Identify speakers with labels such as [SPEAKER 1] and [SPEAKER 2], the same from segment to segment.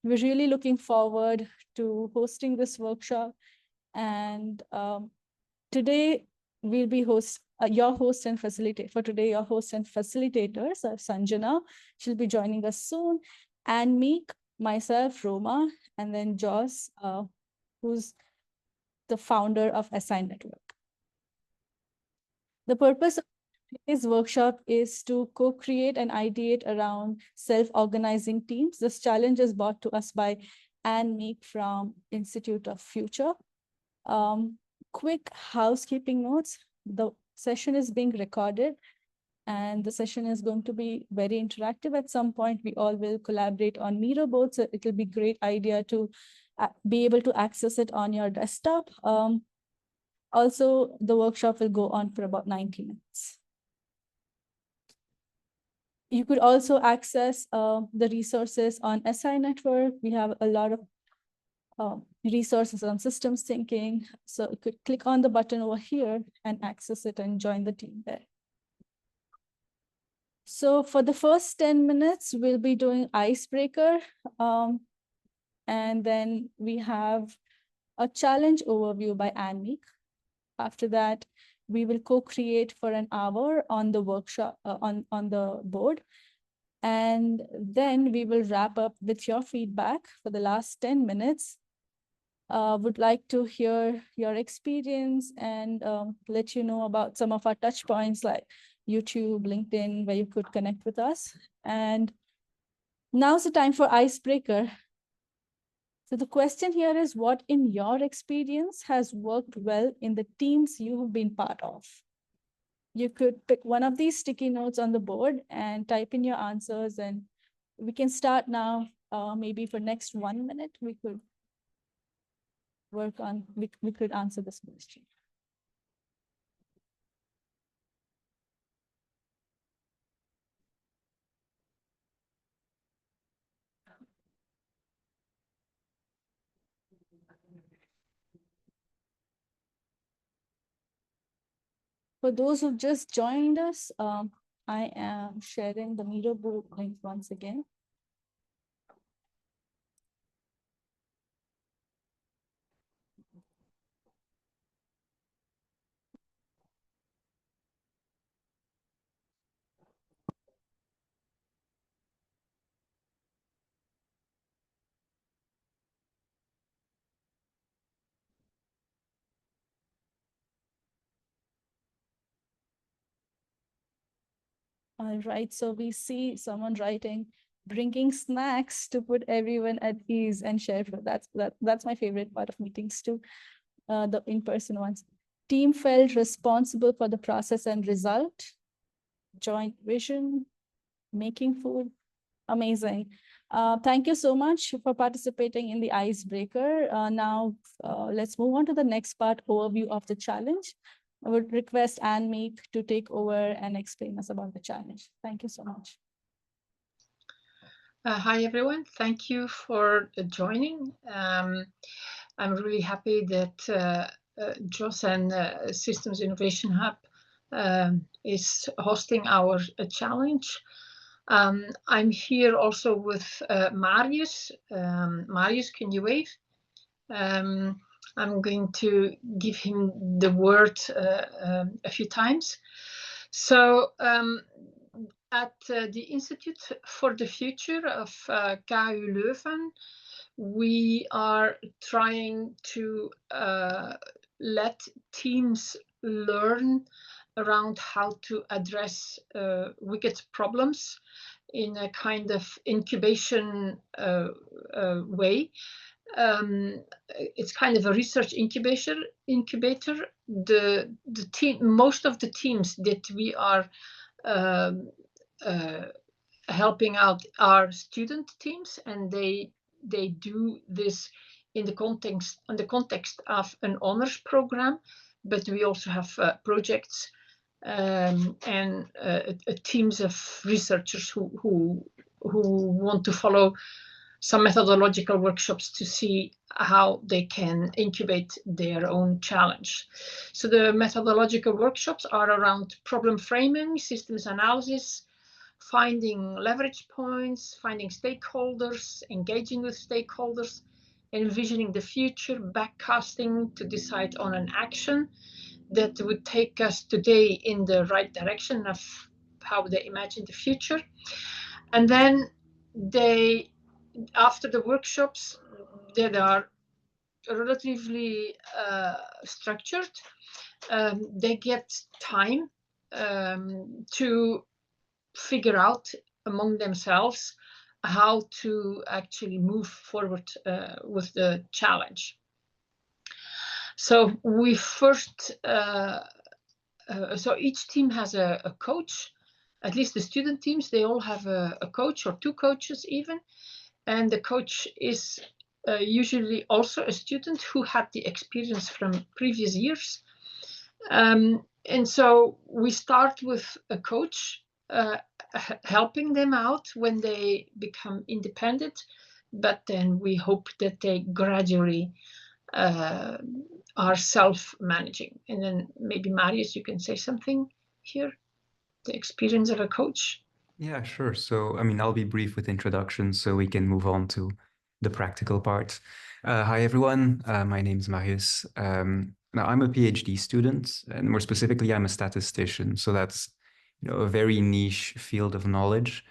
[SPEAKER 1] We're really looking forward to hosting this workshop. And today we'll be your host and facilitator for today. Your host and facilitators are Sanjana. She'll be joining us soon, and Meek, myself, Roma, and then Joss, who's the founder of SI Network. The purpose of today's workshop is to co-create and ideate around self-organizing teams. This challenge is brought to us by Anne Meek from Institute of Future. Quick housekeeping notes. The session is being recorded and the session is going to be very interactive. At some point, we all will collaborate on Miro boards. So it will be a great idea to be able to access it on your desktop. Also, the workshop will go on for about 90 minutes. You could also access the resources on SI Network. We have a lot of resources on systems thinking. So you could click on the button over here and access it and join the team there. So for the first 10 minutes, we'll be doing icebreaker. And then we have a challenge overview by Anne Meek. After that, we will co-create for an hour on the workshop, on the board. And then we will wrap up with your feedback for the last 10 minutes. Would like to hear your experience and let you know about some of our touch points like YouTube, LinkedIn, where you could connect with us. And now's the time for icebreaker. So the question here is, what in your experience has worked well in the teams you have been part of? You could pick one of these sticky notes on the board and type in your answers, and we can start now. Maybe for next 1 minute, we could work on, we could answer this question. For those who've just joined us, I am sharing the Miro board link once again. All right, so we see someone writing, bringing snacks to put everyone at ease and share food. That's my favorite part of meetings too, the in-person ones. Team felt responsible for the process and result. Joint vision, making food, amazing. Thank you so much for participating in the icebreaker. Now, let's move on to the next part, overview of the challenge. I would request Anne Meek to take over and explain us about the challenge. Thank you so much.
[SPEAKER 2] Hi, everyone. Thank you for joining. I'm really happy that JOS and Systems Innovation Hub is hosting our challenge. I'm here also with Marius. Marius, can you wave? I'm going to give him the word a few times. So at the Institute for the Future of KU Leuven, we are trying to let teams learn around how to address wicked problems in a kind of incubation way. It's kind of a research incubator. The team, most of the teams that we are helping out are student teams, and they do this in the context of an honors program, but we also have projects and teams of researchers who want to follow some methodological workshops to see how they can incubate their own challenge. So the methodological workshops are around problem framing, systems analysis, finding leverage points, finding stakeholders, engaging with stakeholders, envisioning the future, backcasting to decide on an action that would take us today in the right direction of how they imagine the future. And then they, after the workshops that are relatively structured, they get time to figure out among themselves how to actually move forward with the challenge. So we first, so each team has a coach. At least the student teams, they all have a coach or two coaches even. And the coach is usually also a student who had the experience from previous years. And so we start with a coach helping them out when they become independent, but then we hope that they gradually are self-managing. And then maybe Marius, you can say something here, the experience of a coach.
[SPEAKER 3] Yeah, sure. So, I mean, I'll be brief with introductions so we can move on to the practical part. Hi, everyone. My name is Marius. Now, I'm a PhD student, and more specifically, I'm a statistician. So that's, a very niche field of knowledge.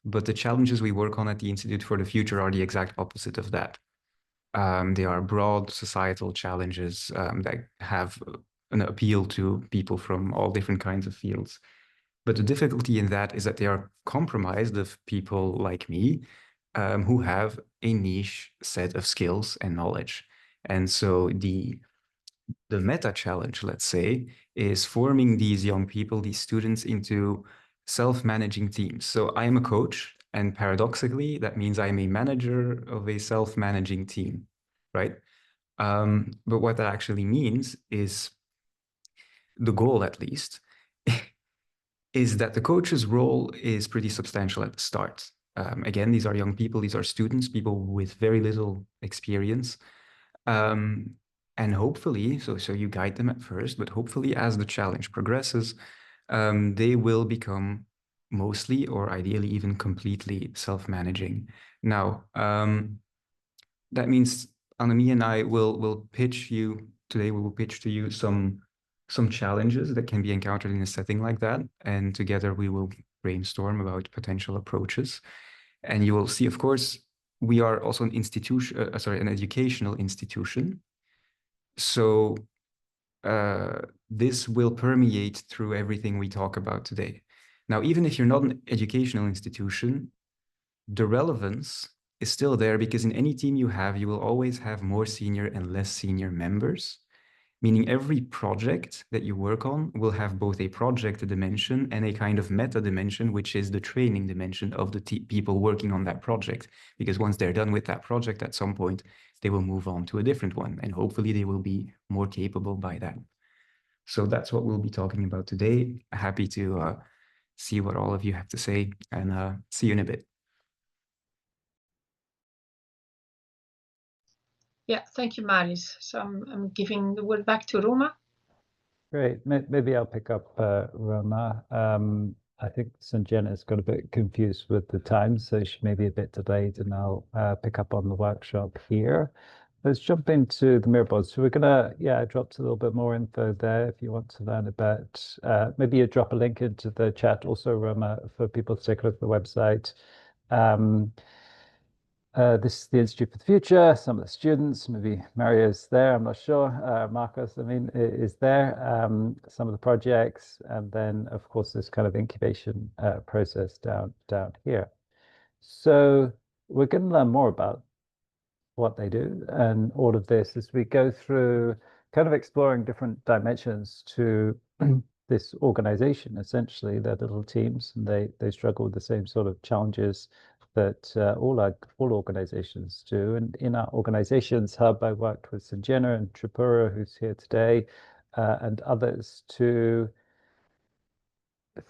[SPEAKER 3] But the challenges we work on at the Institute for the Future are the exact opposite of that. They are broad societal challenges that have an appeal to people from all different kinds of fields. But the difficulty in that is that they are comprised of people like me who have a niche set of skills and knowledge. And so the meta challenge, let's say, is forming these young people, these students, into self-managing teams. So I am a coach, and paradoxically, that means I'm a manager of a self-managing team, right? But what that actually means is, the goal at least, is that the coach's role is pretty substantial at the start. Again, these are young people, these are students, people with very little experience. And hopefully, so you guide them at first, but hopefully as the challenge progresses, they will become mostly or ideally even completely self-managing. Now, that means Annemie and I will pitch you, today we will pitch to you some challenges that can be encountered in a setting like that. And together we will brainstorm about potential approaches. And you will see, of course, we are also an institution, an educational institution. So this will permeate through everything we talk about today. Now, even if you're not an educational institution, the relevance is still there, because in any team you have, you will always have more senior and less senior members, meaning every project that you work on will have both a project dimension and a kind of meta dimension, which is the training dimension of the people working on that project. Because once they're done with that project, at some point, they will move on to a different one, and hopefully they will be more capable by that. So that's what we'll be talking about today. Happy to see what all of you have to say, and see you in a bit.
[SPEAKER 2] Yeah, thank you, Marius. So I'm giving the word back to Roma.
[SPEAKER 4] Great. Maybe I'll pick up Roma. I think Sanjana's got a bit confused with the time, so she may be a bit delayed, and I'll pick up on the workshop here. Let's jump into the mirror board. So we're gonna, drop a little bit more info there if you want to learn about. Maybe you drop a link into the chat also, Roma, for people to take a look at the website. This is the Institute for the Future. Some of the students, maybe Mario's there, I'm not sure. Marcos, is there. Some of the projects, and then, of course, this kind of incubation process down here. So we're going to learn more about what they do and all of this as we go through kind of exploring different dimensions to this organization. Essentially, they're little teams, and they struggle with the same sort of challenges that all organizations do. And in our organizations hub, I worked with Sanjana and Tripura, who's here today, and others, to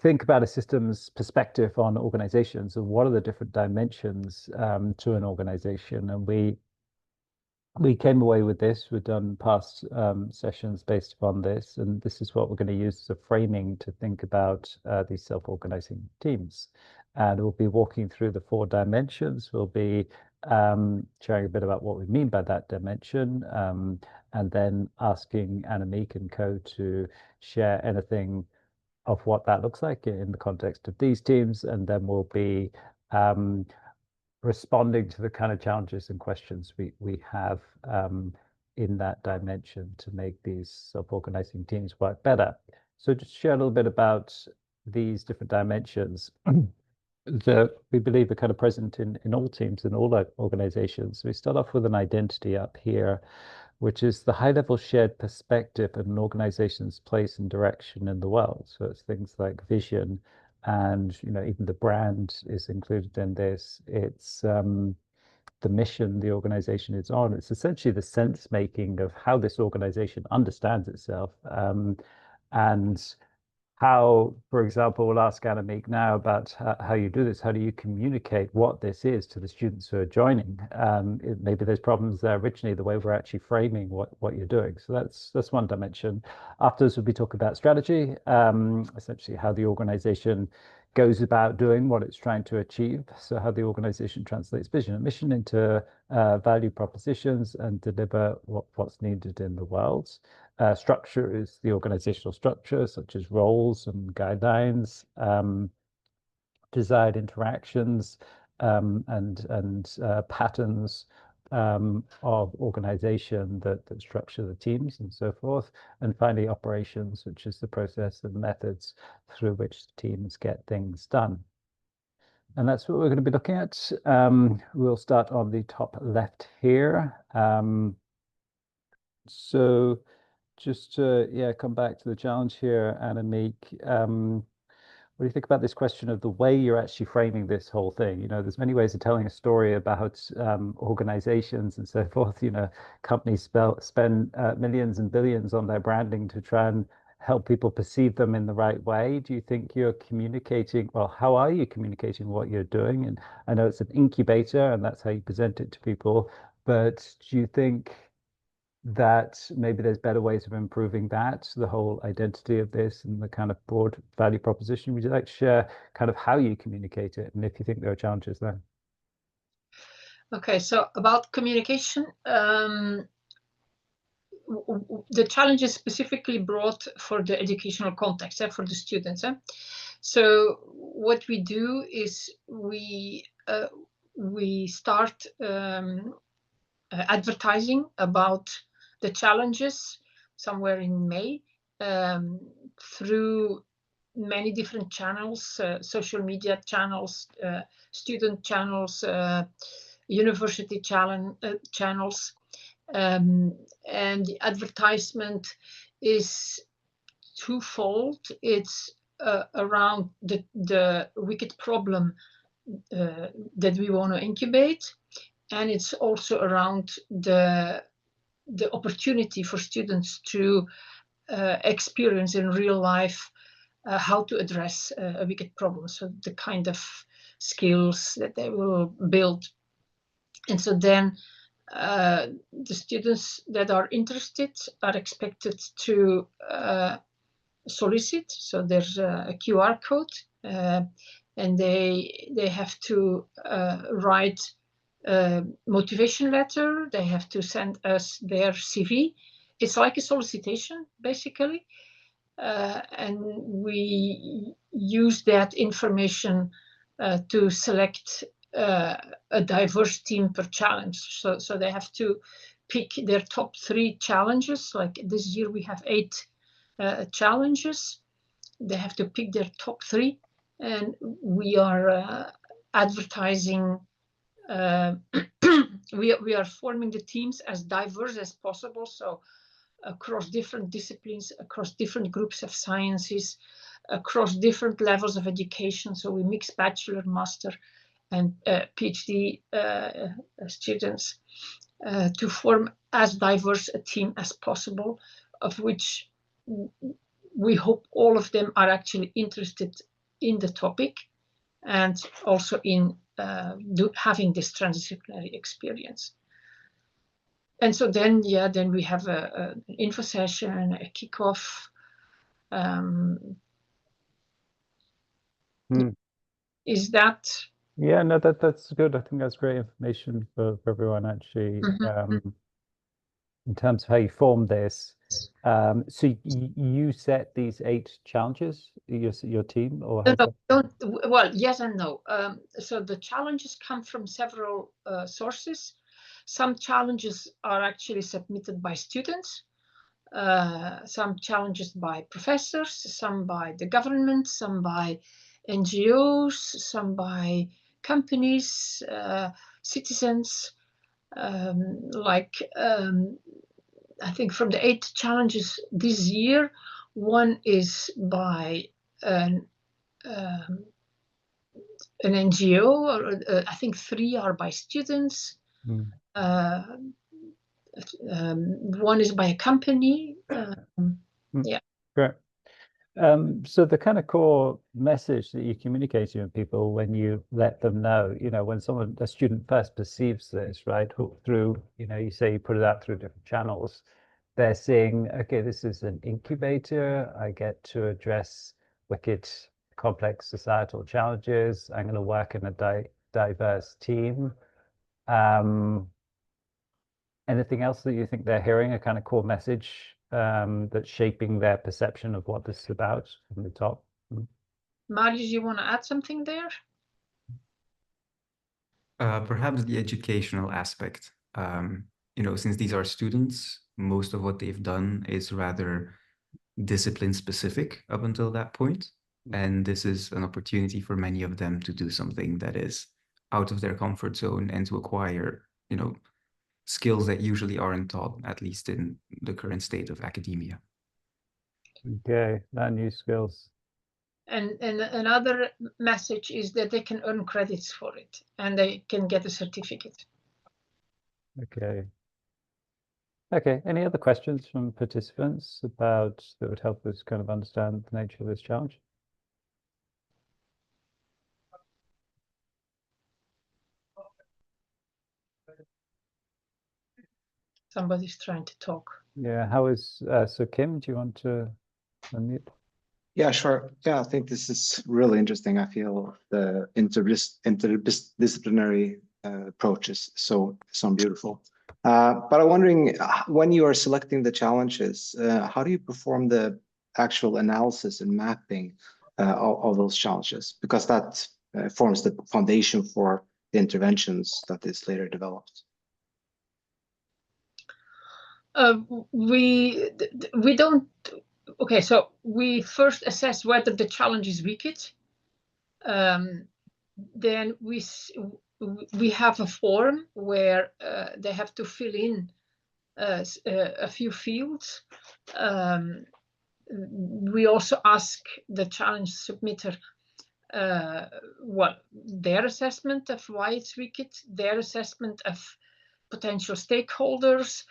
[SPEAKER 4] think about a systems perspective on organizations and what are the different dimensions to an organization. And we came away with this. We've done past sessions based upon this, and this is what we're going to use as a framing to think about these self-organizing teams. And we'll be walking through the 4 dimensions. We'll be sharing a bit about what we mean by that dimension, and then asking Annemiek and Co to share anything of what that looks like in the context of these teams. And then we'll be responding to the kind of challenges and questions we have in that dimension to make these self-organizing teams work better. So just share a little bit about these different dimensions that we believe are kind of present in all teams, in all organizations. We start off with an identity up here, which is the high-level shared perspective of an organization's place and direction in the world. So it's things like vision, and even the brand is included in this. It's the mission the organization is on. It's essentially the sense making of how this organization understands itself, and how, for example, we'll ask Annemiek now about how you do this. How do you communicate what this is to the students who are joining? Maybe there's problems there originally, the way we're actually framing what you're doing. So that's one dimension. Afterwards, we'll be talking about strategy, essentially how the organization goes about doing what it's trying to achieve. So how the organization translates vision and mission into value propositions and deliver what's needed in the world. Structure is the organizational structure, such as roles and guidelines, desired interactions, and patterns of organization that structure the teams and so forth. And finally, operations, which is the process and methods through which teams get things done. And that's what we're going to be looking at. We'll start on the top left here. So just to come back to the challenge here, Annemiek, what do you think about this question of the way you're actually framing this whole thing? There's many ways of telling a story about organizations and so forth. Companies spend millions and billions on their branding to try and help people perceive them in the right way. Do you think you're communicating, well, how are you communicating what you're doing? And I know it's an incubator and that's how you present it to people, but do you think that maybe there's better ways of improving that, the whole identity of this and the kind of broad value proposition? Would you like to share kind of how you communicate it and if you think there are challenges there?
[SPEAKER 2] Okay, so about communication, the challenge is specifically brought for the educational context, for the students. So what we do is we start advertising about the challenges somewhere in May through many different channels, social media channels, student channels, university channels. And the advertisement is twofold. It's around the wicked problem that we want to incubate, and it's also around the opportunity for students to experience in real life how to address a wicked problem, so the kind of skills that they will build. And so then the students that are interested are expected to solicit. So there's a QR code, and they have to write a motivation letter. They have to send us their CV. It's like a solicitation, basically. And we use that information to select a diverse team per challenge. So they have to pick their top 3 challenges. Like this year we have 8 challenges. They have to pick their top 3, and we are advertising. We are forming the teams as diverse as possible, so across different disciplines, across different groups of sciences, across different levels of education. So we mix bachelor, master, and PhD students to form as diverse a team as possible, of which we hope all of them are actually interested in the topic and also in having this transdisciplinary experience. And so then we have an info session, a kickoff. Is that?
[SPEAKER 4] Yeah, no, that's good. I think that's great information for everyone actually. In terms of how you formed this. So you set these 8 challenges, your team, or
[SPEAKER 2] No,
[SPEAKER 4] how's that?
[SPEAKER 2] well, yes and no. So the challenges come from several sources. Some challenges are actually submitted by students, some challenges by professors, some by the government, some by NGOs, some by companies, citizens. I think from the 8 challenges this year, one is by an NGO, or I think 3 are by students. One is by a company. Yeah.
[SPEAKER 4] Great. So the kind of core message that you communicate to people when you let them know, when a student first perceives this, right, through, you say you put it out through different channels, they're saying, okay, this is an incubator. I get to address wicked complex societal challenges. I'm going to work in a diverse team. Anything else that you think they're hearing, a kind of core message that's shaping their perception of what this is about from the top?
[SPEAKER 2] Marius, you want to add something there?
[SPEAKER 3] Perhaps the educational aspect. Since these are students, most of what they've done is rather discipline specific up until that point. And this is an opportunity for many of them to do something that is out of their comfort zone and to acquire, skills that usually aren't taught, at least in the current state of academia.
[SPEAKER 4] Okay, learn new skills.
[SPEAKER 2] And another message is that they can earn credits for it and they can get a certificate.
[SPEAKER 4] Okay. Okay, any other questions from participants that would help us kind of understand the nature of this challenge?
[SPEAKER 2] Somebody's trying to talk.
[SPEAKER 4] Yeah, how is, so Kim, do you want to unmute?
[SPEAKER 5] Yeah, sure. Yeah, I think this is really interesting. I feel the interdisciplinary approach is so beautiful. But I'm wondering, when you are selecting the challenges, how do you perform the actual analysis and mapping of those challenges? Because that forms the foundation for the interventions that is later developed.
[SPEAKER 2] We don't. Okay, so we first assess whether the challenge is wicked. Then we have a form where they have to fill in a few fields. We also ask the challenge submitter their assessment of why it's wicked, their assessment of potential stakeholders,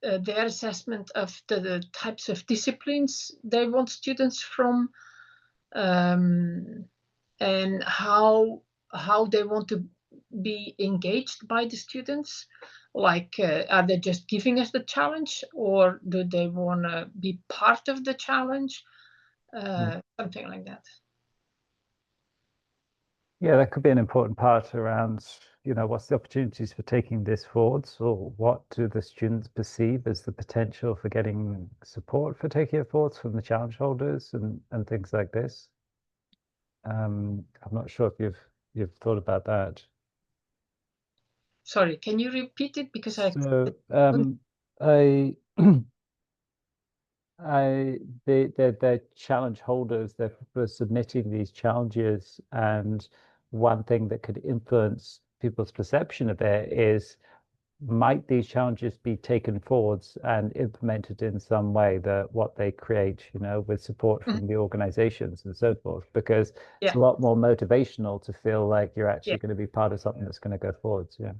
[SPEAKER 2] their assessment of the types of disciplines they want students from, and how they want to be engaged by the students. Like, are they just giving us the challenge, or do they want to be part of the challenge? Something like that.
[SPEAKER 4] Yeah, that could be an important part around, what's the opportunities for taking this forwards, or what do the students perceive as the potential for getting support for taking it forwards from the challenge holders and things like this. I'm not sure if you've thought about that.
[SPEAKER 2] Sorry, can you repeat it? Because
[SPEAKER 4] they're challenge holders, they're submitting these challenges, and one thing that could influence people's perception of it is, might these challenges be taken forwards and implemented in some way, that what they create, with support from the organizations and so forth, because it's a lot more motivational to feel like you're actually going to be part of something that's going to go forwards.
[SPEAKER 2] Yeah.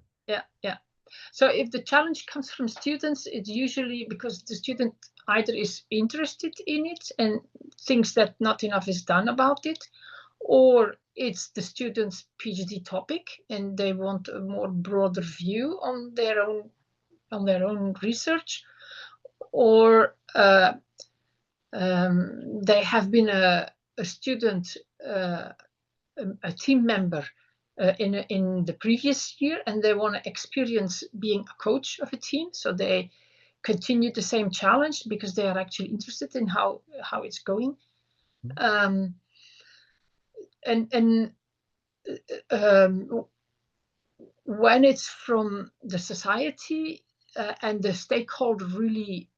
[SPEAKER 2] So if the challenge comes from students, it's usually because the student either is interested in it and thinks that not enough is done about it, or it's the student's PhD topic and they want a more broader view on their own research, or they have been a student a team member in the previous year, and they want to experience being a coach of a team. So they continue the same challenge because they are actually interested in how it's going. And when it's from the society and the stakeholder really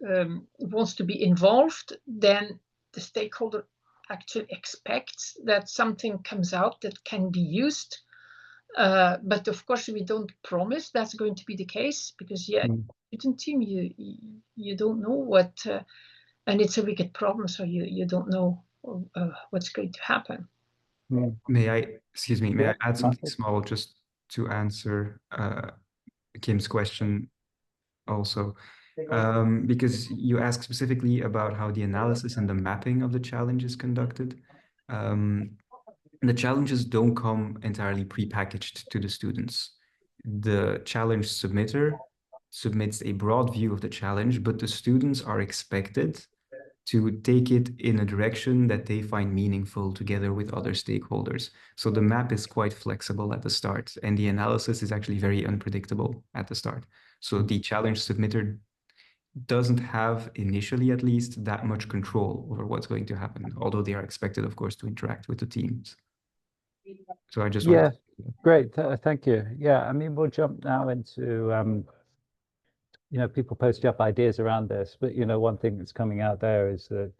[SPEAKER 2] wants to be involved, then the stakeholder actually expects that something comes out that can be used. But of course, we don't promise that's going to be the case because, student team, you don't know what, and it's a wicked problem, so you don't know what's going to happen.
[SPEAKER 3] May I add something
[SPEAKER 4] Marcus?
[SPEAKER 3] small just to answer Kim's question also? Because you asked specifically about how the analysis and the mapping of the challenge is conducted. The challenges don't come entirely prepackaged to the students. The challenge submitter submits a broad view of the challenge, but the students are expected to take it in a direction that they find meaningful together with other stakeholders. So the map is quite flexible at the start, and the analysis is actually very unpredictable at the start. So the challenge submitter doesn't have, initially at least, that much control over what's going to happen, although they are expected, of course, to interact with the teams. So I just wanted to...
[SPEAKER 4] Great. Thank you. Yeah, I mean, we'll jump now into people posting up ideas around this, but one thing that's coming out there is that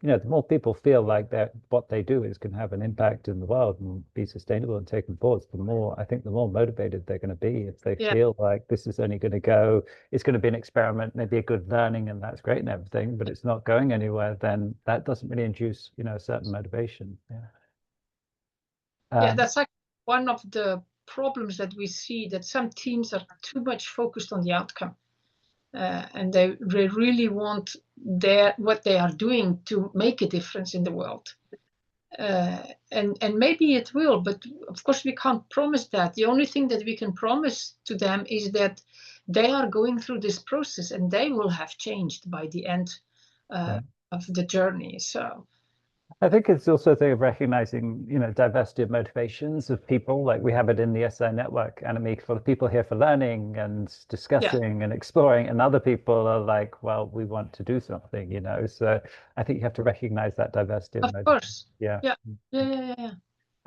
[SPEAKER 4] the more people feel like that what they do is can have an impact in the world and be sustainable and taken forward, the more motivated they're going to be. If they feel like this is only going to go, it's going to be an experiment, maybe a good learning, and that's great and everything, but it's not going anywhere, then that doesn't really induce a certain motivation.
[SPEAKER 2] That's like one of the problems that we see, that some teams are too much focused on the outcome, and they really want what they are doing to make a difference in the world. And maybe it will, but of course we can't promise that. The only thing that we can promise to them is that they are going through this process and they will have changed by the end of the journey. So
[SPEAKER 4] I think it's also a thing of recognizing, diversity of motivations of people. Like we have it in the SI network, Annemiek, for the people here for learning and discussing and exploring, and other people are like, well, we want to do something, So I think you have to recognize that diversity of
[SPEAKER 2] course.
[SPEAKER 4] Yeah.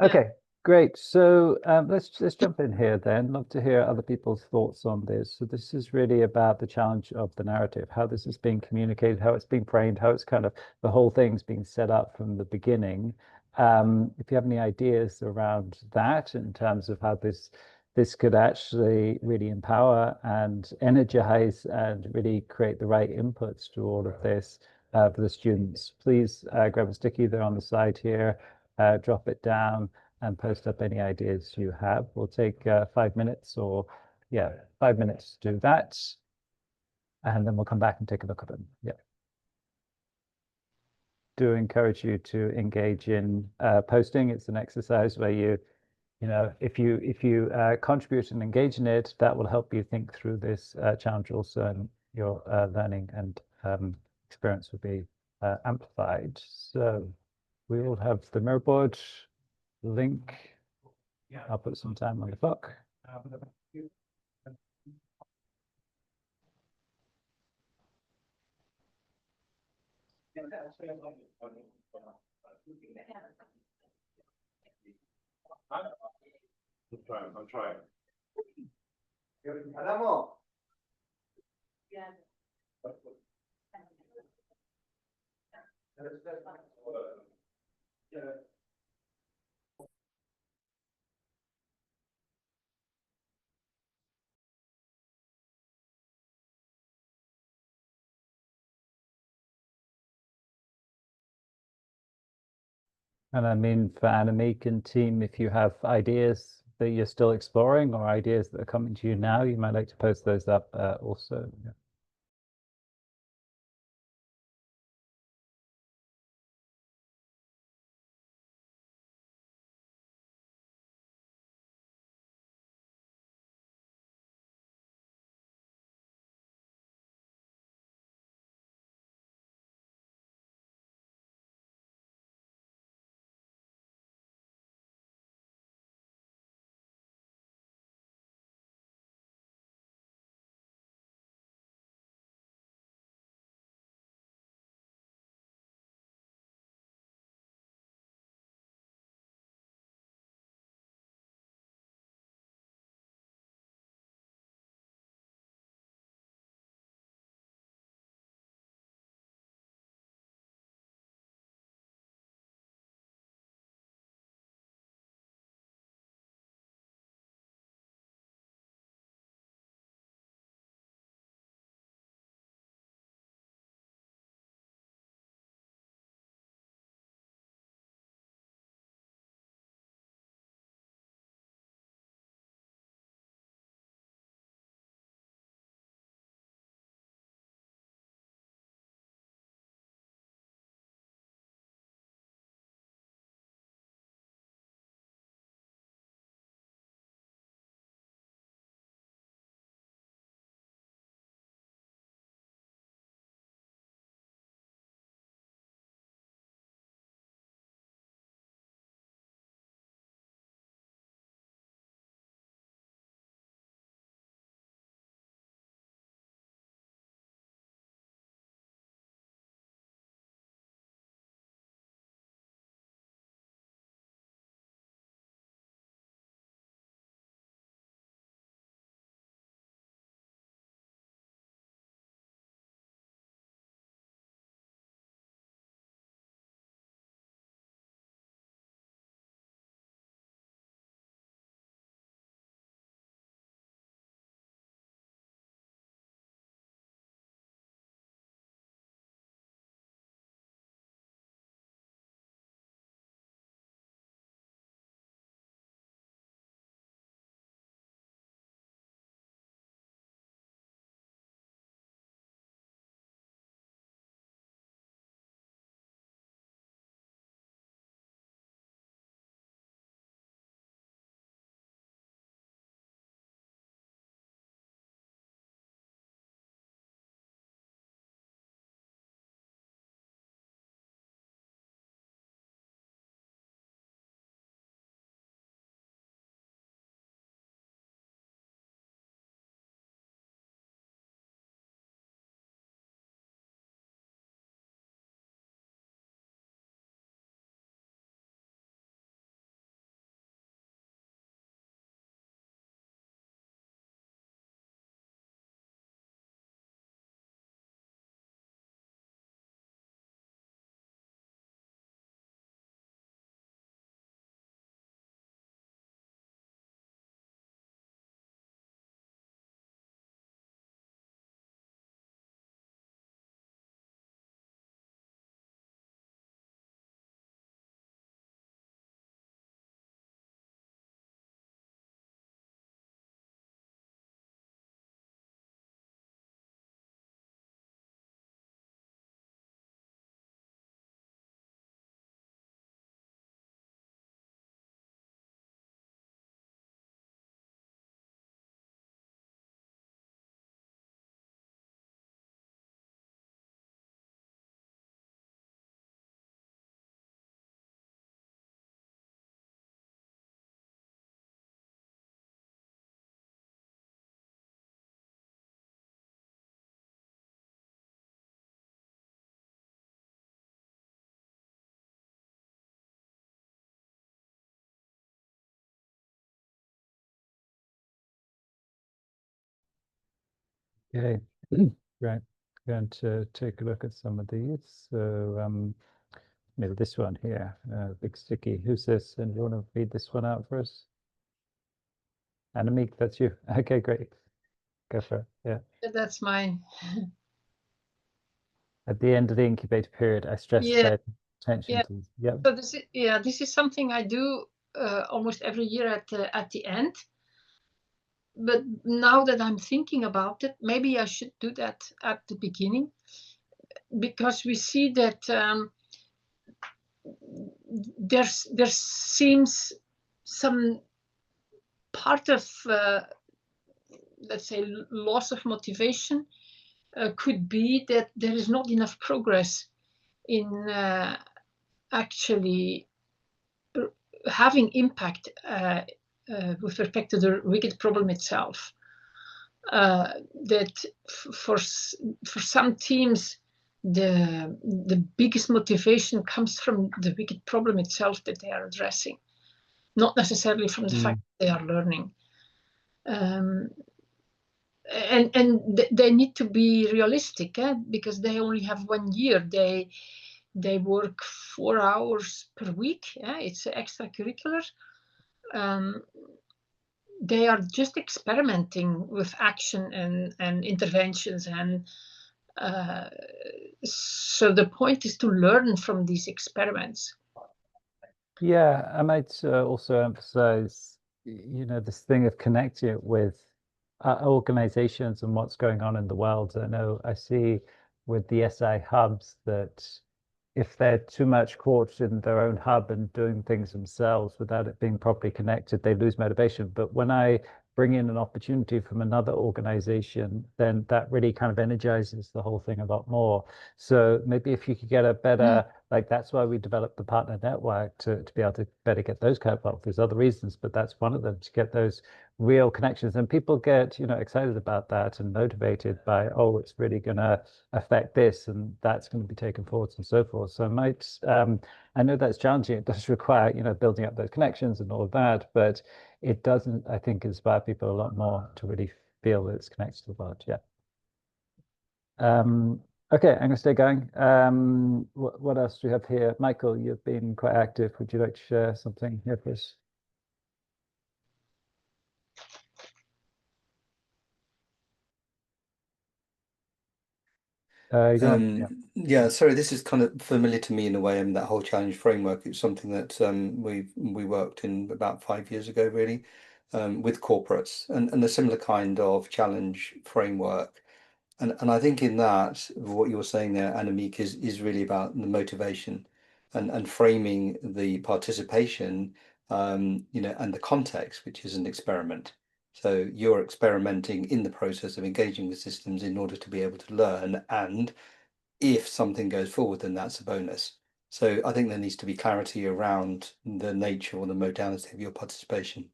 [SPEAKER 2] Okay,
[SPEAKER 4] great. So let's jump in here then. Love to hear other people's thoughts on this. So this is really about the challenge of the narrative, how this is being communicated, how it's being framed, how it's kind of the whole thing's being set up from the beginning. If you have any ideas around that in terms of how this could actually really empower and energize and really create the right inputs to all of this for the students, please grab a stick either on the side here, drop it down and post up any ideas you have. We'll take 5 minutes or 5 minutes to do that. And then we'll come back and take a look at them. Do encourage you to engage in posting. It's an exercise where if you contribute and engage in it, that will help you think through this challenge also, and your learning and experience will be amplified. So we will have the mirror board link. I'll put some time on the clock.
[SPEAKER 6] I'm trying.
[SPEAKER 4] And I mean, for Annemiek and team, if you have ideas that you're still exploring or ideas that are coming to you now, you might like to post those up also. Okay, right. Going to take a look at some of these. So maybe this one here, big sticky. Who's this? And you want to read this one out for us? Annemiek, that's you. Okay, great. Go for it. Yeah.
[SPEAKER 2] That's mine.
[SPEAKER 4] At the end of the incubator period, I stress
[SPEAKER 2] Yeah.
[SPEAKER 4] attention
[SPEAKER 2] Yeah.
[SPEAKER 4] to. Yep.
[SPEAKER 2] So this is something I do almost every year at the end. But now that I'm thinking about it, maybe I should do that at the beginning, because we see that there seems some part of let's say loss of motivation could be that there is not enough progress in actually having impact with respect to the wicked problem itself. That for some teams, the biggest motivation comes from the wicked problem itself that they are addressing, not necessarily from the fact that they are learning. And they need to be realistic, because they only have 1 year. They work 4 hours per week. It's extracurricular. They are just experimenting with action and interventions, and so the point is to learn from these experiments.
[SPEAKER 4] Yeah, I might also emphasize, this thing of connecting it with organizations and what's going on in the world. I know I see with the SI hubs that if they're too much caught in their own hub and doing things themselves without it being properly connected, they lose motivation. But when I bring in an opportunity from another organization, then that really kind of energizes the whole thing a lot more. So maybe if you could get a better, like that's why we developed the partner network to be able to better get those kind of, well, there's other reasons, but that's one of them, to get those real connections. And people get, excited about that and motivated by, oh, it's really going to affect this and that's going to be taken forward and so forth. So I know that's challenging. It does require, building up those connections and all of that, but it doesn't, I think, inspire people a lot more to really feel that it's connected to the world. Yeah. Okay, I'm going to stay going. What else do we have here? Michael, you've been quite active. Would you like to share something here for us?
[SPEAKER 6] Yeah, sorry, this is kind of familiar to me in a way. I mean, that whole challenge framework, it's something that we worked in about 5 years ago, really, with corporates, and a similar kind of challenge framework. And I think in that, what you're saying there, Annemiek, is really about the motivation and framing the participation, and the context, which is an experiment. So you're experimenting in the process of engaging with systems in order to be able to learn, and if something goes forward, then that's a bonus. So I think there needs to be clarity around the nature or the modality of your participation.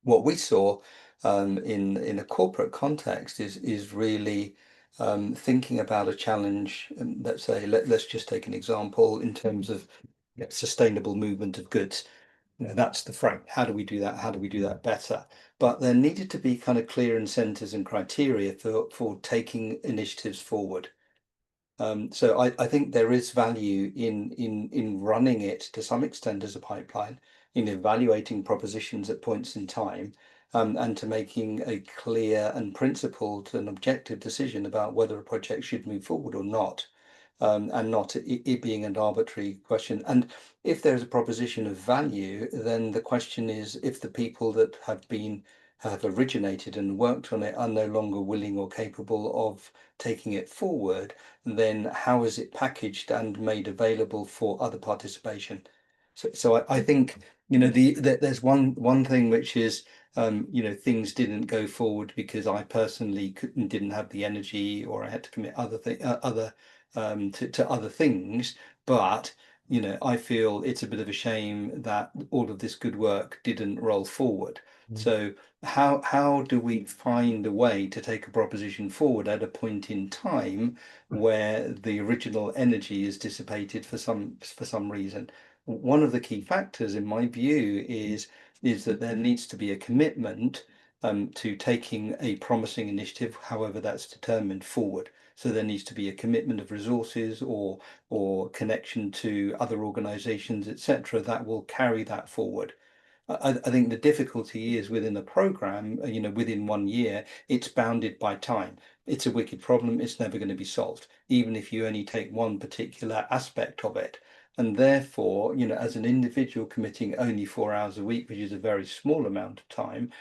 [SPEAKER 6] What we saw in a corporate context is really thinking about a challenge. Let's say, let's just take an example in terms of sustainable movement of goods. That's the frame. How do we do that? How do we do that better? But there needed to be kind of clear incentives and criteria for taking initiatives forward. So I think there is value in running it to some extent as a pipeline, in evaluating propositions at points in time, and to making a clear and principled and objective decision about whether a project should move forward or not, and not it being an arbitrary question. And if there's a proposition of value, then the question is, if the people that have originated and worked on it are no longer willing or capable of taking it forward, then how is it packaged and made available for other participation? So I think there's one thing which is things didn't go forward because I personally didn't have the energy, or I had to commit to other things, but I feel it's a bit of a shame that all of this good work didn't roll forward. So how do we find a way to take a proposition forward at a point in time where the original energy is dissipated for some reason? One of the key factors, in my view, is that there needs to be a commitment to taking a promising initiative, however that's determined, forward. So there needs to be a commitment of resources or connection to other organisations, etc., that will carry that forward. I think the difficulty is within the programme, within 1 year, it's bounded by time. It's a wicked problem. It's never going to be solved, even if you only take one particular aspect of it. And therefore, as an individual committing only 4 hours a week, which is a very small amount of time,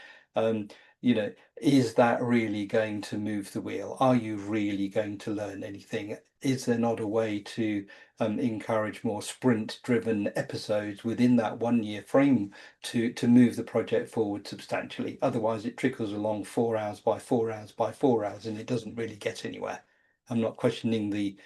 [SPEAKER 6] is that really going to move the wheel? Are you really going to learn anything? Is there not a way to encourage more sprint-driven episodes within that 1 year frame to move the project forward substantially? Otherwise, it trickles along 4 hours by 4 hours by 4 hours, and it doesn't really get anywhere. I'm not questioning the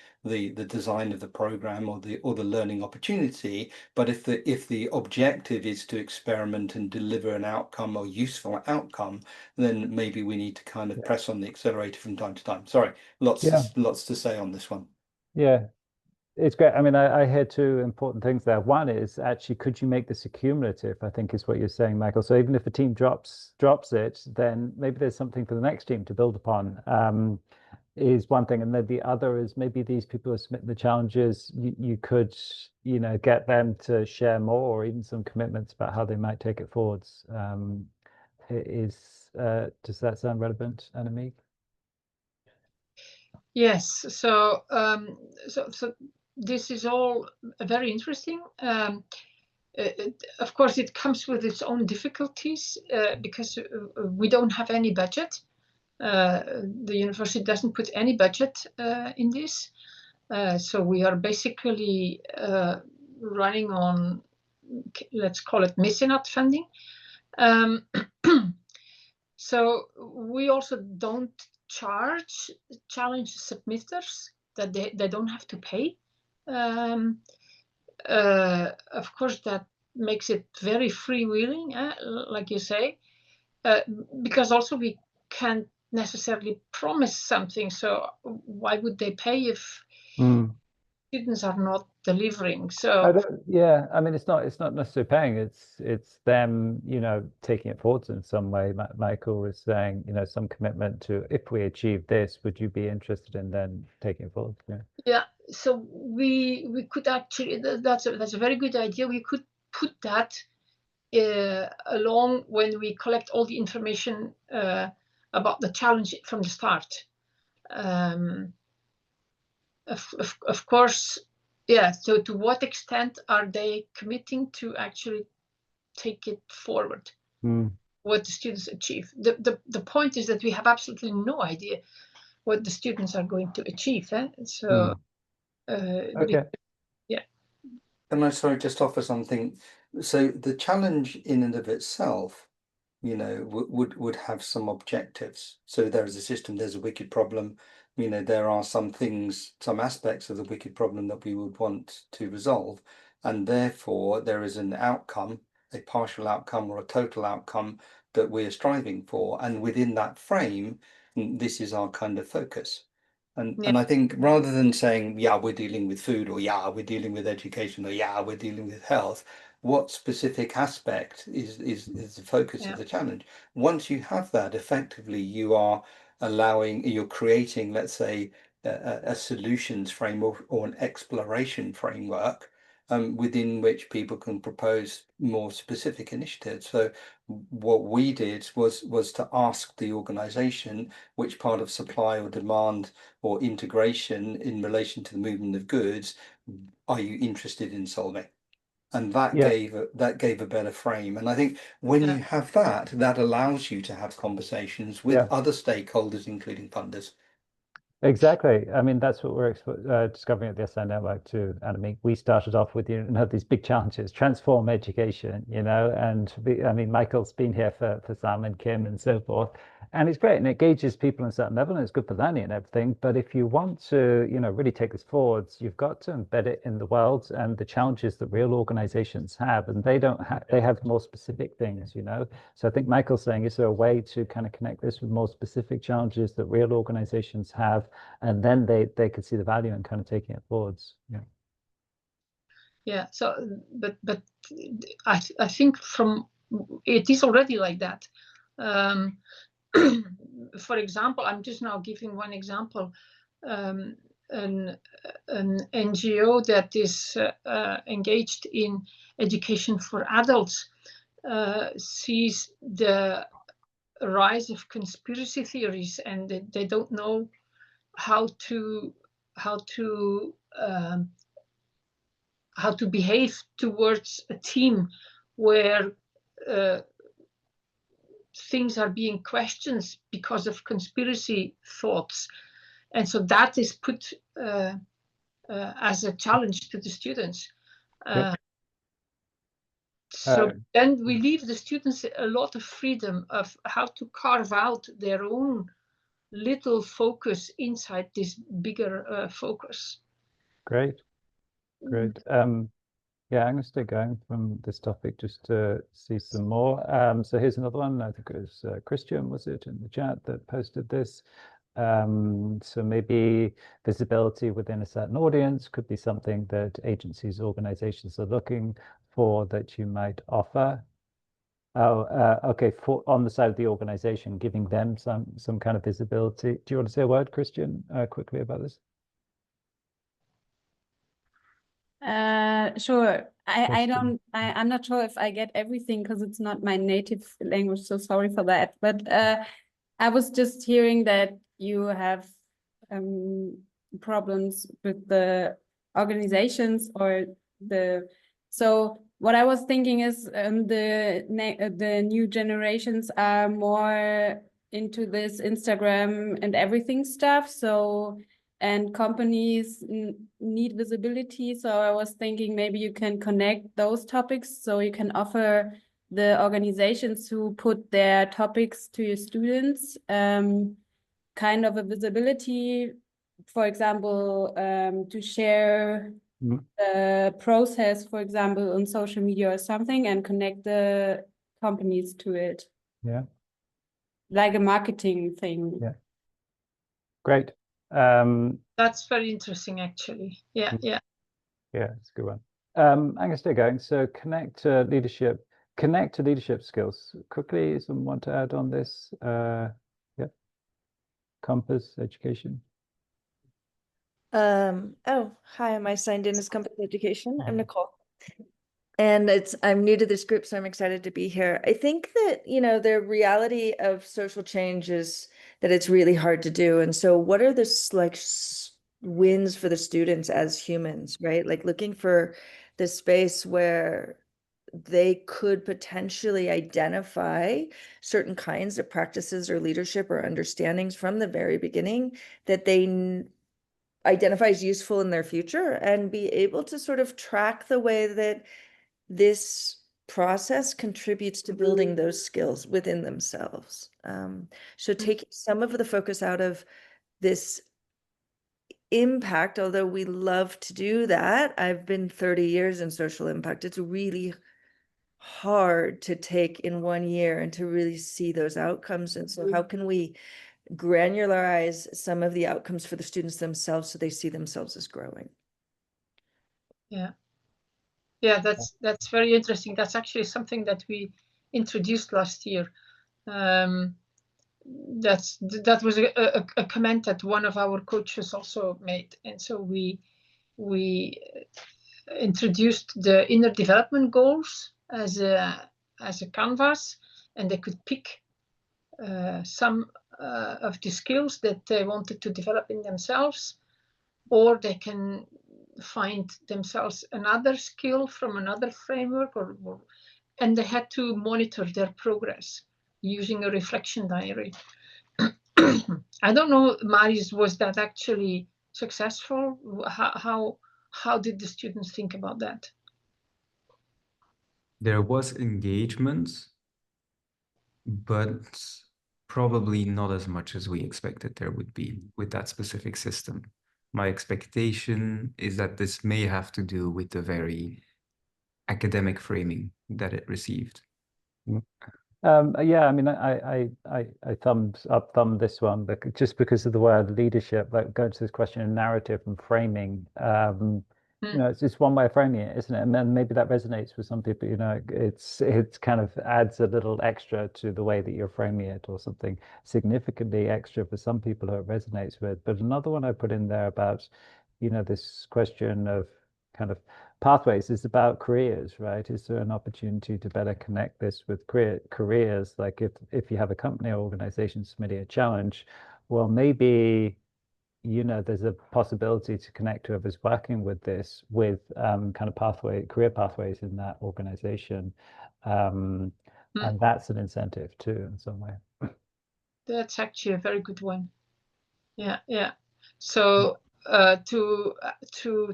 [SPEAKER 6] design of the program or the learning opportunity, but if the objective is to experiment and deliver an outcome or useful outcome, then maybe we need to kind of press on the accelerator from time to time. Sorry, lots to say on this one.
[SPEAKER 4] Yeah, it's great. I mean, I hear two important things there. One is actually, could you make this accumulative? I think is what you're saying, Michael. So even if a team drops it, then maybe there's something for the next team to build upon. Is one thing, and then the other is maybe these people who submit the challenges, you could get them to share more, or even some commitments about how they might take it forwards. Does that sound relevant, Annemiek?
[SPEAKER 2] Yes. So this is all very interesting. Of course, it comes with its own difficulties because we don't have any budget. The university doesn't put any budget in this. So we are basically running on, let's call it mecenat funding. So we also don't charge challenge submitters, that they don't have to pay. Of course, that makes it very freewheeling, like you say, because also we can't necessarily promise something. So why would they pay if students are not delivering? So
[SPEAKER 4] I mean, it's not necessarily paying. It's them, taking it forward in some way. Michael was saying, some commitment to, if we achieve this, would you be interested in then taking it forward?
[SPEAKER 2] Yeah. So we could actually, that's a very good idea. We could put that along when we collect all the information about the challenge from the start. Of course, yeah. So to what extent are they committing to actually take it forward? What the students achieve. The point is that we have absolutely no idea what the students are going to achieve. So
[SPEAKER 4] okay.
[SPEAKER 2] Yeah.
[SPEAKER 6] Can I just offer something? So the challenge in and of itself, would have some objectives. So there is a system, there's a wicked problem. There are some things, some aspects of the wicked problem that we would want to resolve. And therefore there is an outcome, a partial outcome or a total outcome that we're striving for. And within that frame, this is our kind of focus. And I think rather than saying, yeah, we're dealing with food, or yeah, we're dealing with education, or yeah, we're dealing with health, what specific aspect is the focus of the challenge? Once you have that, effectively, you're creating, let's say, a solutions framework or an exploration framework within which people can propose more specific initiatives. So what we did was to ask the organization which part of supply or demand or integration in relation to the movement of goods are you interested in solving? And that gave a better frame. And I think when you have that allows you to have conversations with other stakeholders, including funders.
[SPEAKER 4] Exactly. I mean, that's what we're discovering at the SI Network too, Annemiek. We started off with, these big challenges, transform education, and I mean, Michael's been here for Sam and Kim and so forth. And it's great, and it engages people on a certain level, and it's good for learning and everything. But if you want to, really take this forwards, you've got to embed it in the world and the challenges that real organizations have. And they have more specific things, So I think Michael's saying, is there a way to kind of connect this with more specific challenges that real organizations have? And then they could see the value in kind of taking it forwards.
[SPEAKER 2] Yeah. So, but I think it is already like that. For example, I'm just now giving one example. An NGO that is engaged in education for adults sees the rise of conspiracy theories, and they don't know how to behave towards a team where things are being questioned because of conspiracy thoughts. And so that is put as a challenge to the students. So then we leave the students a lot of freedom of how to carve out their own little focus inside this bigger focus.
[SPEAKER 4] Great. Yeah, I'm going to stay going from this topic just to see some more. So here's another one. I think it was Christian, was it, in the chat that posted this? So maybe visibility within a certain audience could be something that agencies, organizations are looking for that you might offer. Oh, okay, for on the side of the organization, giving them some kind of visibility. Do you want to say a word, Christian, quickly about this?
[SPEAKER 7] Sure.
[SPEAKER 4] Question.
[SPEAKER 7] I'm not sure if I get everything because it's not my native language, so sorry for that. But I was just hearing that you have problems with the organizations or so what I was thinking is the new generations are more into this Instagram and everything stuff. So and companies need visibility. So I was thinking maybe you can connect those topics so you can offer the organizations who put their topics to your students kind of a visibility, for example, to share the process, for example, on social media or something, and connect the companies to it.
[SPEAKER 4] Yeah.
[SPEAKER 7] Like a marketing thing.
[SPEAKER 4] Yeah. Great.
[SPEAKER 2] That's very interesting, actually. Yeah.
[SPEAKER 4] Yeah, it's a good one. I'm going to stay going. So connect to leadership skills. Quickly, someone want to add on this? Yeah. Compass Education.
[SPEAKER 8] Oh, hi, am I signed in as Compass Education? I'm Nicole. And I'm new to this group, so I'm excited to be here. I think that, the reality of social change is that it's really hard to do. And so what are the wins for the students as humans, right? Like looking for the space where they could potentially identify certain kinds of practices or leadership or understandings from the very beginning that they identify as useful in their future, and be able to sort of track the way that this process contributes to building those skills within themselves. So taking some of the focus out of this impact, although we love to do that. I've been 30 years in social impact. It's really hard to take in 1 year and to really see those outcomes. And so how can we granularize some of the outcomes for the students themselves so they see themselves as growing?
[SPEAKER 2] Yeah, that's very interesting. That's actually something that we introduced last year. That was a comment that one of our coaches also made, and so we introduced the inner development goals as a canvas, and they could pick some of the skills that they wanted to develop in themselves, or they can find themselves another skill from another framework, and they had to monitor their progress using a reflection diary. I don't know, Marius, was that actually successful? How did the students think about that?
[SPEAKER 3] There was engagement, but probably not as much as we expected there would be with that specific system. My expectation is that this may have to do with the very academic framing that it received.
[SPEAKER 4] Yeah, I mean, I thumbed this one, but just because of the word leadership, like going to this question of narrative and framing, You know, it's just one way of framing it, isn't it? And then maybe that resonates with some people, you know, it kind of adds a little extra to the way that you're framing it, or something significantly extra for some people who it resonates with. But another one I put in there about, you know, this question of kind of pathways is about careers, right? Is there an opportunity to better connect this with careers? Like if you have a company or organization submitting a challenge, well, maybe, you know, there's a possibility to connect whoever's working with this with kind of career pathways in that organization. And that's an incentive too, in some way.
[SPEAKER 2] That's actually a very good one. Yeah, yeah. So to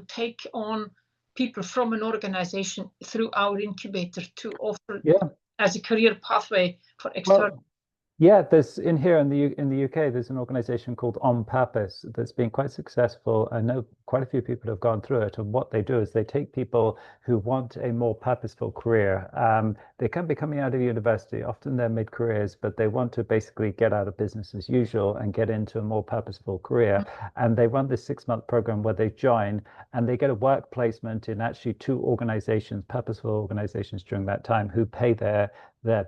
[SPEAKER 2] take on people from an organization through our incubator to offer as a career pathway for external.
[SPEAKER 4] Well, yeah, there's in the UK, there's an organization called On Purpose that's been quite successful. I know quite a few people have gone through it, and what they do is they take people who want a more purposeful career. They can be coming out of university, often they're mid-careers, but they want to basically get out of business as usual and get into a more purposeful career. And they run this 6-month program where they join and they get a work placement in actually 2 organizations, purposeful organizations during that time, who pay their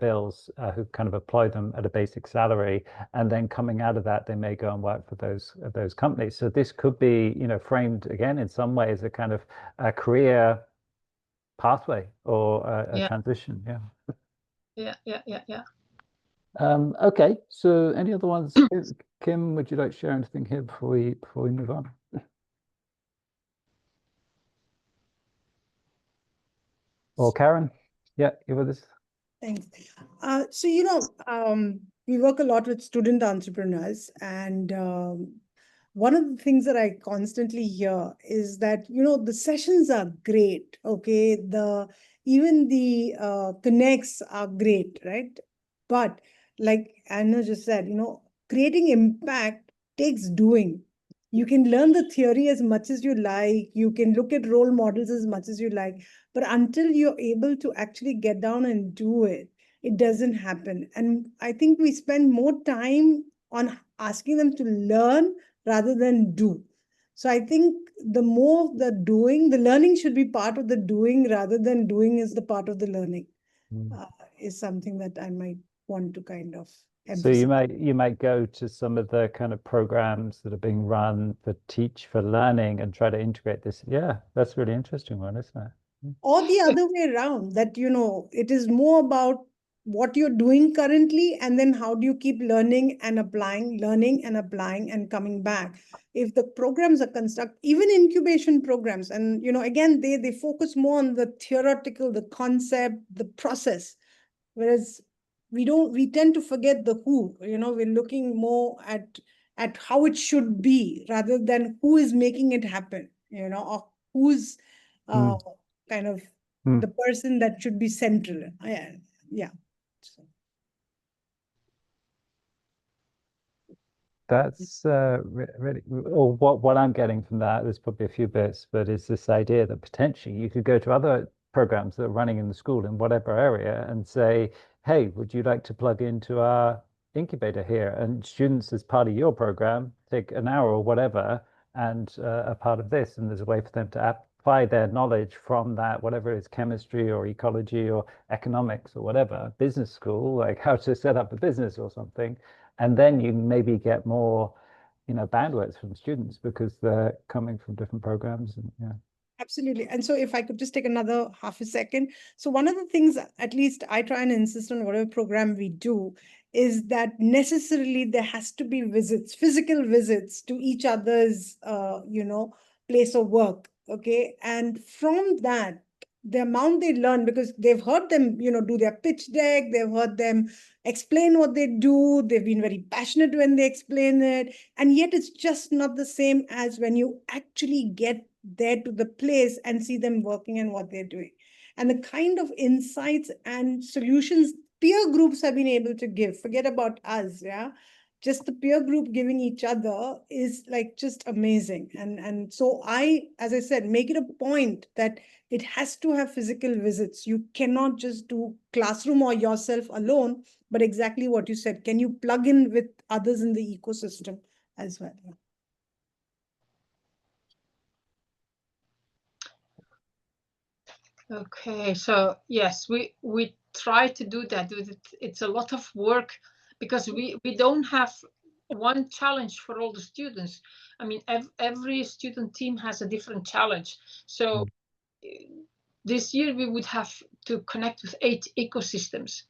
[SPEAKER 4] bills, who kind of employ them at a basic salary, and then coming out of that, they may go and work for those companies. So this could be, you know, framed again in some ways a kind of a career pathway or a transition.
[SPEAKER 2] Yeah.
[SPEAKER 4] Okay, so any other ones? Kim, would you like to share anything here before we move on? Or Karen? Yeah, you with us?
[SPEAKER 9] Thanks. So, you know, we work a lot with student entrepreneurs, and one of the things that I constantly hear is that, you know, the sessions are great, okay? Even the connects are great, right? But like Anna just said, you know, creating impact takes doing. You can learn the theory as much as you like. You can look at role models as much as you like. But until you're able to actually get down and do it, it doesn't happen. And I think we spend more time on asking them to learn rather than do. So I think the more of the doing, the learning should be part of the doing rather than doing is the part of the learning, is something that I might want to kind of emphasize.
[SPEAKER 4] So you might go to some of the kind of programs that are being run for Teach for Learning and try to integrate this. Yeah, that's a really interesting one, isn't it?
[SPEAKER 9] Or the other way around, that, you know, it is more about what you're doing currently, and then how do you keep learning and applying and coming back. If the programs are constructed, even incubation programs, and, you know, again, they focus more on the theoretical, the concept, the process, whereas we tend to forget the who. You know, we're looking more at how it should be rather than who is making it happen, you know, or who's kind of the person that should be central. Yeah. So.
[SPEAKER 4] That's really, or what I'm getting from that, there's probably a few bits, but it's this idea that potentially you could go to other programs that are running in the school in whatever area and say, hey, would you like to plug into our incubator here? And students, as part of your program, take an hour or whatever and are part of this. And there's a way for them to apply their knowledge from that, whatever it is, chemistry or ecology or economics or whatever, business school, like how to set up a business or something. And then you maybe get more, you know, bandwidth from students because they're coming from different programs. And yeah.
[SPEAKER 9] Absolutely. And so if I could just take another half a second. So one of the things, at least I try and insist on whatever program we do, is that necessarily there has to be visits, physical visits to each other's, you know, place of work. Okay. And from that, the amount they learn, because they've heard them, you know, do their pitch deck, they've heard them explain what they do, they've been very passionate when they explain it, and yet it's just not the same as when you actually get there to the place and see them working and what they're doing. And the kind of insights and solutions peer groups have been able to give, forget about us, yeah, just the peer group giving each other is like just amazing. And so as I said, make it a point that it has to have physical visits. You cannot just do classroom or yourself alone, but exactly what you said, can you plug in with others in the ecosystem as well?
[SPEAKER 2] Okay, so yes, we try to do that. It's a lot of work because we don't have one challenge for all the students. I mean, every student team has a different challenge. So this year we would have to connect with 8 ecosystems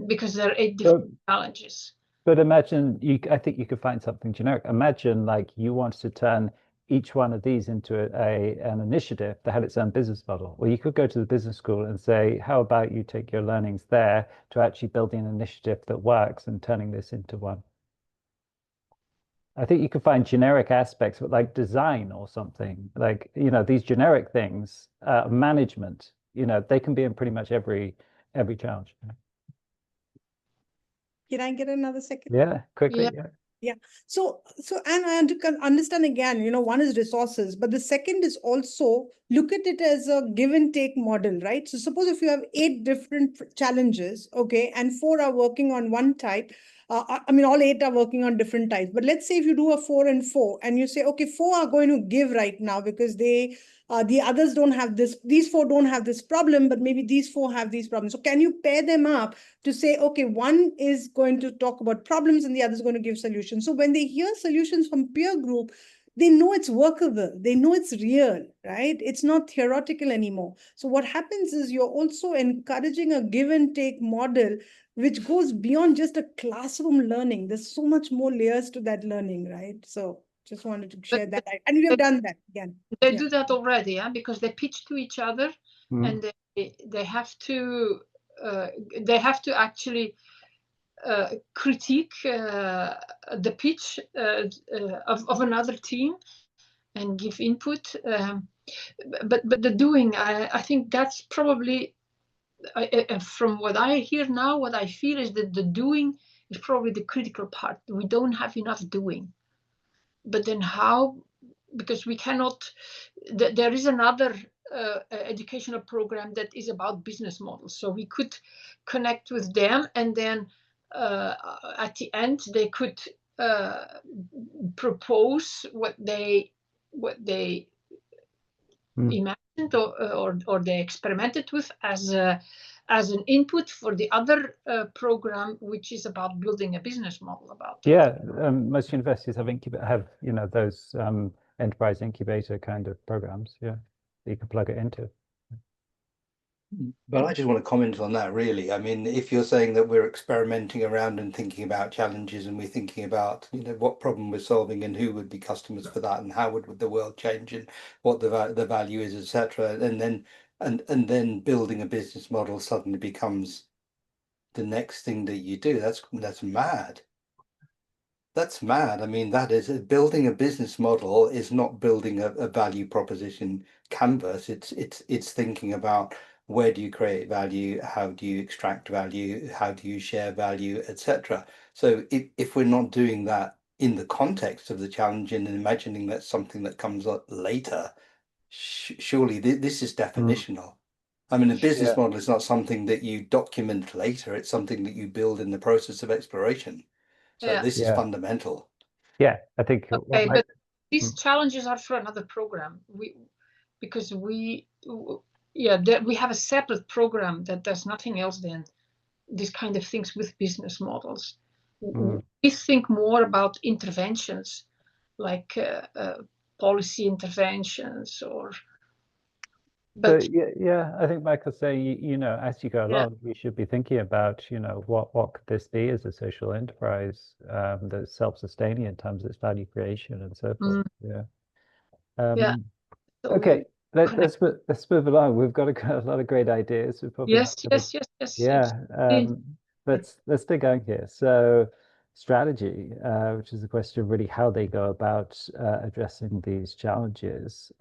[SPEAKER 2] because there are 8 different challenges.
[SPEAKER 4] But imagine I think you could find something generic. Imagine like you wanted to turn each one of these into an initiative that had its own business model. Or you could go to the business school and say, how about you take your learnings there to actually building an initiative that works and turning this into one? I think you could find generic aspects like design or something like, these generic things, management, they can be in pretty much every challenge.
[SPEAKER 9] Can I get another second?
[SPEAKER 4] Yeah, quickly.
[SPEAKER 2] Yeah.
[SPEAKER 9] Yeah. So and to understand again, one is resources, but the second is also look at it as a give and take model, right? So suppose if you have 8 different challenges, okay, and 4 are working on one type. I mean, all 8 are working on different types. But let's say if you do a 4 and 4, and you say, okay, 4 are going to give right now because the others don't have this. These 4 don't have this problem, but maybe these 4 have these problems. So can you pair them up to say, okay, one is going to talk about problems and the other is going to give solutions. So when they hear solutions from peer group, they know it's workable. They know it's real, right? It's not theoretical anymore. So what happens is you're also encouraging a give and take model, which goes beyond just a classroom learning. There's so much more layers to that learning, right? So just wanted to share that. And we have done that again.
[SPEAKER 2] They do that already, yeah, because they pitch to each other and they have to actually critique the pitch of another team and give input. But the doing, I think that's probably, from what I hear now, what I feel is that the doing is probably the critical part. We don't have enough doing. But then how? Because we cannot, there is another educational program that is about business models. So we could connect with them, and then at the end they could propose what they imagined or they experimented with as an input for the other program, which is about building a business model about it.
[SPEAKER 4] Yeah, most universities have those enterprise incubator kind of programs. Yeah, that you can plug it into.
[SPEAKER 6] But I just want to comment on that, really. I mean, if you're saying that we're experimenting around and thinking about challenges, and we're thinking about, what problem we're solving and who would be customers for that, and how would the world change, and what the value is, etc., and then building a business model suddenly becomes the next thing that you do. That's mad. That's mad. I mean, that is building a business model is not building a value proposition canvas. It's thinking about, where do you create value? How do you extract value? How do you share value, etc. So if we're not doing that in the context of the challenge and imagining that's something that comes up later, surely this is definitional. I mean, a business model is not something that you document later. It's something that you build in the process of exploration. So this is fundamental.
[SPEAKER 4] Yeah, I think.
[SPEAKER 2] Okay, but these challenges are for another program. We have a separate program that does nothing else than these kind of things with business models. We think more about interventions, like policy interventions, or.
[SPEAKER 4] But yeah, I think Michael's saying, as you go along, you should be thinking about, what could this be as a social enterprise that's self-sustaining in terms of its value creation and so forth. Yeah. Okay, let's move along. We've got a lot of great ideas.
[SPEAKER 2] Yes.
[SPEAKER 4] Yeah. Let's dig on here. So strategy, which is the question of really how they go about addressing these challenges.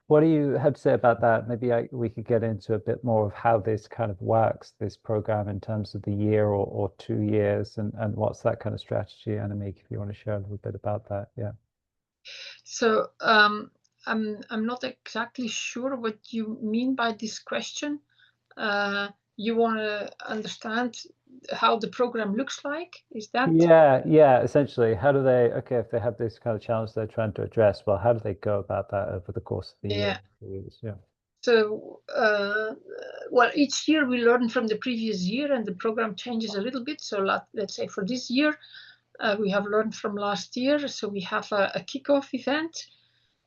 [SPEAKER 4] What do you have to say about that? Maybe we could get into a bit more of how this kind of works, this program, in terms of the year or 2 years, and what's that kind of strategy, Annemiek, if you want to share a little bit about that. Yeah.
[SPEAKER 2] So I'm not exactly sure what you mean by this question. you want to understand how the program looks like? Is that?
[SPEAKER 4] Yeah, essentially. How do they, okay, if they have this kind of challenge they're trying to address, well, how do they go about that over the course of the year? Yeah.
[SPEAKER 2] So, well, each year we learn from the previous year and the program changes a little bit. So let's say for this year, we have learned from last year. So we have a kickoff event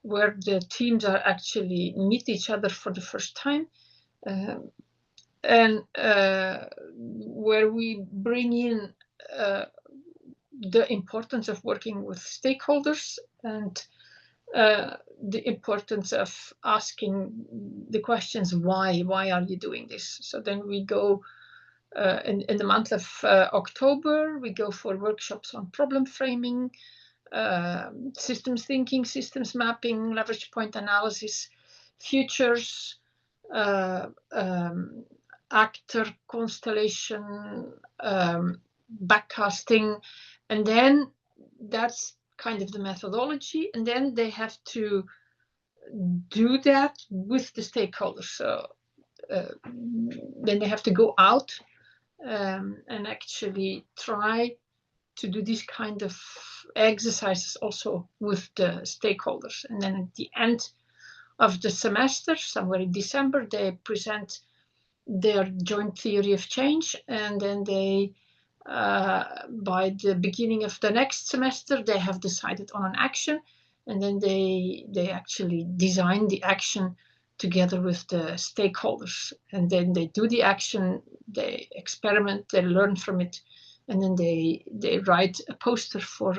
[SPEAKER 2] where the teams are actually meet each other for the first time. And where we bring in the importance of working with stakeholders and the importance of asking the questions, why are you doing this? So then we go in the month of October, we go for workshops on problem framing, systems thinking, systems mapping, leverage point analysis, futures, actor constellation, backcasting, and then that's kind of the methodology, and then they have to do that with the stakeholders. So then they have to go out and actually try to do this kind of exercises also with the stakeholders. And then at the end of the semester, somewhere in December, they present their joint theory of change, and then they by the beginning of the next semester they have decided on an action, and then they actually design the action together with the stakeholders, and then they do the action, they experiment, they learn from it, and then they write a poster for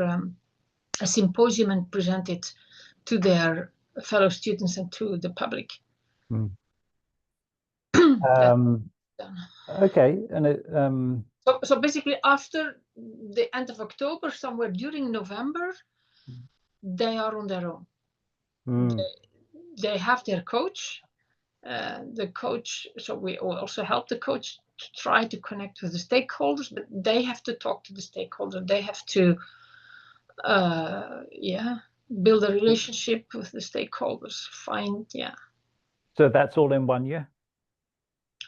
[SPEAKER 2] a symposium and present it to their fellow students and to the public.
[SPEAKER 4] Okay, and it
[SPEAKER 2] so basically after the end of October, somewhere during November, they are on their own. They have their coach, the coach, so we also help the coach to try to connect with the stakeholders, but they have to talk to the stakeholder, they have to build a relationship with the stakeholders,
[SPEAKER 4] So that's all in 1 year?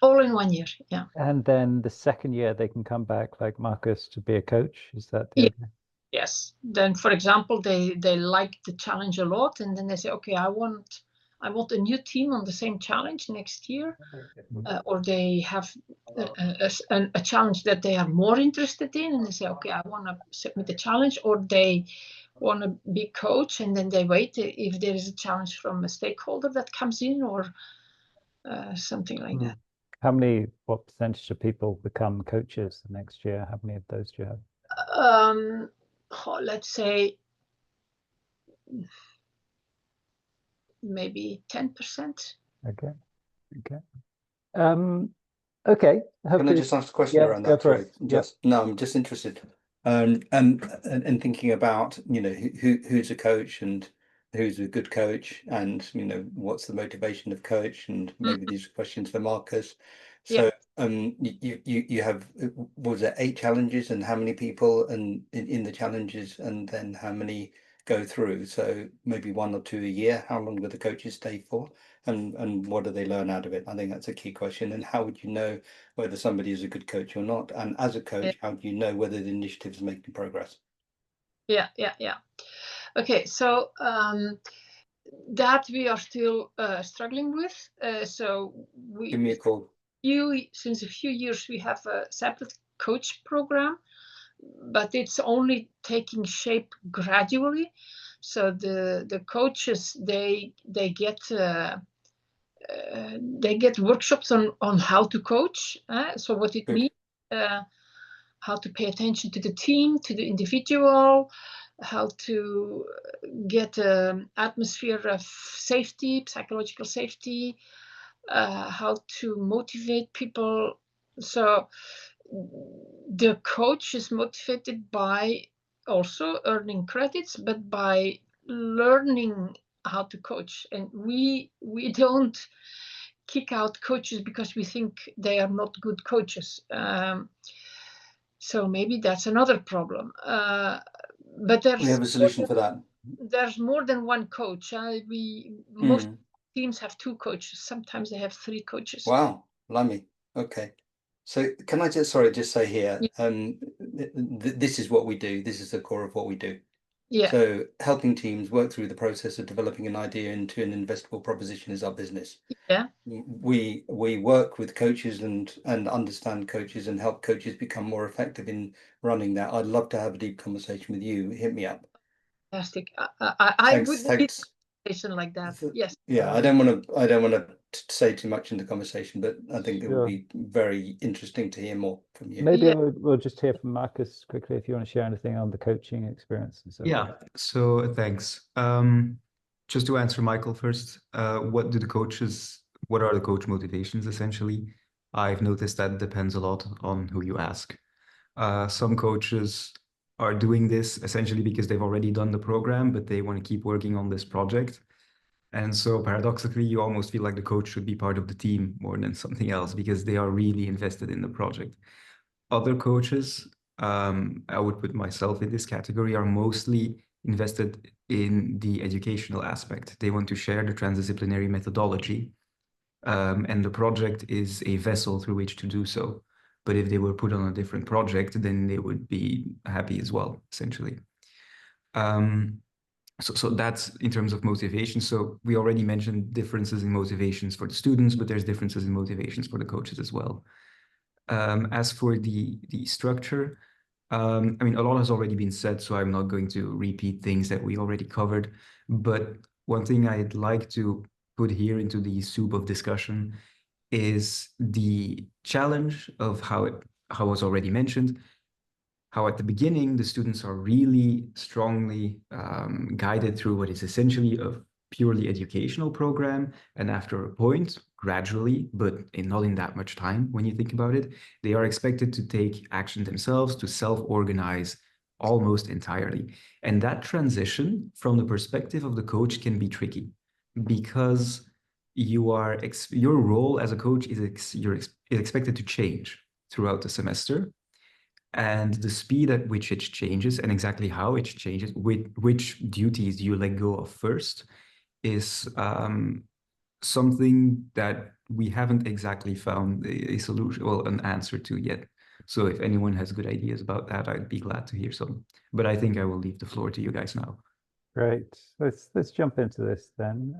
[SPEAKER 2] All in 1 year, yeah.
[SPEAKER 4] And then the second year they can come back, like Marcus, to be a coach. Is that the idea?
[SPEAKER 2] Yes. Then, for example, they like the challenge a lot, and then they say, okay, I want a new team on the same challenge next year, or they have a challenge that they are more interested in, and they say, okay, I want to submit a challenge, or they want to be coach, and then they wait if there is a challenge from a stakeholder that comes in, or something like that.
[SPEAKER 4] What percentage of people become coaches the next year? How many of those do you have?
[SPEAKER 2] Let's say maybe 10%.
[SPEAKER 4] Okay. Okay.
[SPEAKER 6] Can I just ask a question around that?
[SPEAKER 4] Go for it.
[SPEAKER 6] No, I'm just interested. And thinking about, who's a coach and who's a good coach, and what's the motivation of coach, and maybe these are questions for Marcus. So you have, was it 8 challenges, and how many people and in the challenges, and then how many go through? So maybe 1 or 2 a year. How long do the coaches stay for, and what do they learn out of it? I think that's a key question. And how would you know whether somebody is a good coach or not? And as a coach, how do you know whether the initiative is making progress?
[SPEAKER 2] Yeah. Okay, so that we are still struggling with. So
[SPEAKER 6] Give me a call.
[SPEAKER 2] Since a few years we have a separate coach program, but it's only taking shape gradually. So the coaches they get workshops on how to coach. So what it means, how to pay attention to the team, to the individual, how to get an atmosphere of safety, psychological safety, how to motivate people. So the coach is motivated by also earning credits, but by learning how to coach. And we don't kick out coaches because we think they are not good coaches. So maybe that's another problem. But we
[SPEAKER 6] have a solution for that.
[SPEAKER 2] There's more than one coach. Most teams have 2 coaches. Sometimes they have 3 coaches.
[SPEAKER 6] Wow, blimey. Okay. So can I just, sorry, just say here,
[SPEAKER 2] Yeah.
[SPEAKER 6] this is what we do. This is the core of what we do.
[SPEAKER 2] Yeah,
[SPEAKER 6] So helping teams work through the process of developing an idea into an investable proposition is our business.
[SPEAKER 2] yeah.
[SPEAKER 6] We work with coaches and understand coaches and help coaches become more effective in running that. I'd love to have a deep conversation with you. Hit me up.
[SPEAKER 2] Fantastic. I would need
[SPEAKER 6] Thanks.
[SPEAKER 2] a conversation like that. Yes.
[SPEAKER 6] Yeah, I don't want to say too much in the conversation, but I think it would
[SPEAKER 4] Sure.
[SPEAKER 6] be very interesting to hear more from you.
[SPEAKER 4] Maybe
[SPEAKER 2] Yeah.
[SPEAKER 4] we'll just hear from Marcus quickly if you want to share anything on the coaching experience and so
[SPEAKER 3] Yeah,
[SPEAKER 4] forth.
[SPEAKER 3] so thanks. Just to answer Michael first, what are the coach motivations essentially? I've noticed that depends a lot on who you ask. Some coaches are doing this essentially because they've already done the program, but they want to keep working on this project. And so paradoxically, you almost feel like the coach should be part of the team more than something else because they are really invested in the project. Other coaches, I would put myself in this category, are mostly invested in the educational aspect. They want to share the transdisciplinary methodology, and the project is a vessel through which to do so. But if they were put on a different project, then they would be happy as well, essentially. So that's in terms of motivation. So we already mentioned differences in motivations for the students, but there's differences in motivations for the coaches as well. As for the structure, I mean, a lot has already been said, so I'm not going to repeat things that we already covered. But one thing I'd like to put here into the soup of discussion is the challenge of how was already mentioned, how at the beginning the students are really strongly guided through what is essentially a purely educational program, and after a point, gradually, but not in that much time when you think about it, they are expected to take action themselves, to self-organize almost entirely. And that transition from the perspective of the coach can be tricky because your role as a coach is expected to change throughout the semester, and the speed at which it changes and exactly how it changes, which duties you let go of first, is something that we haven't exactly found a solution, well, an answer to yet. So if anyone has good ideas about that, I'd be glad to hear some. But I think I will leave the floor to you guys now.
[SPEAKER 4] Great. Let's jump into this then.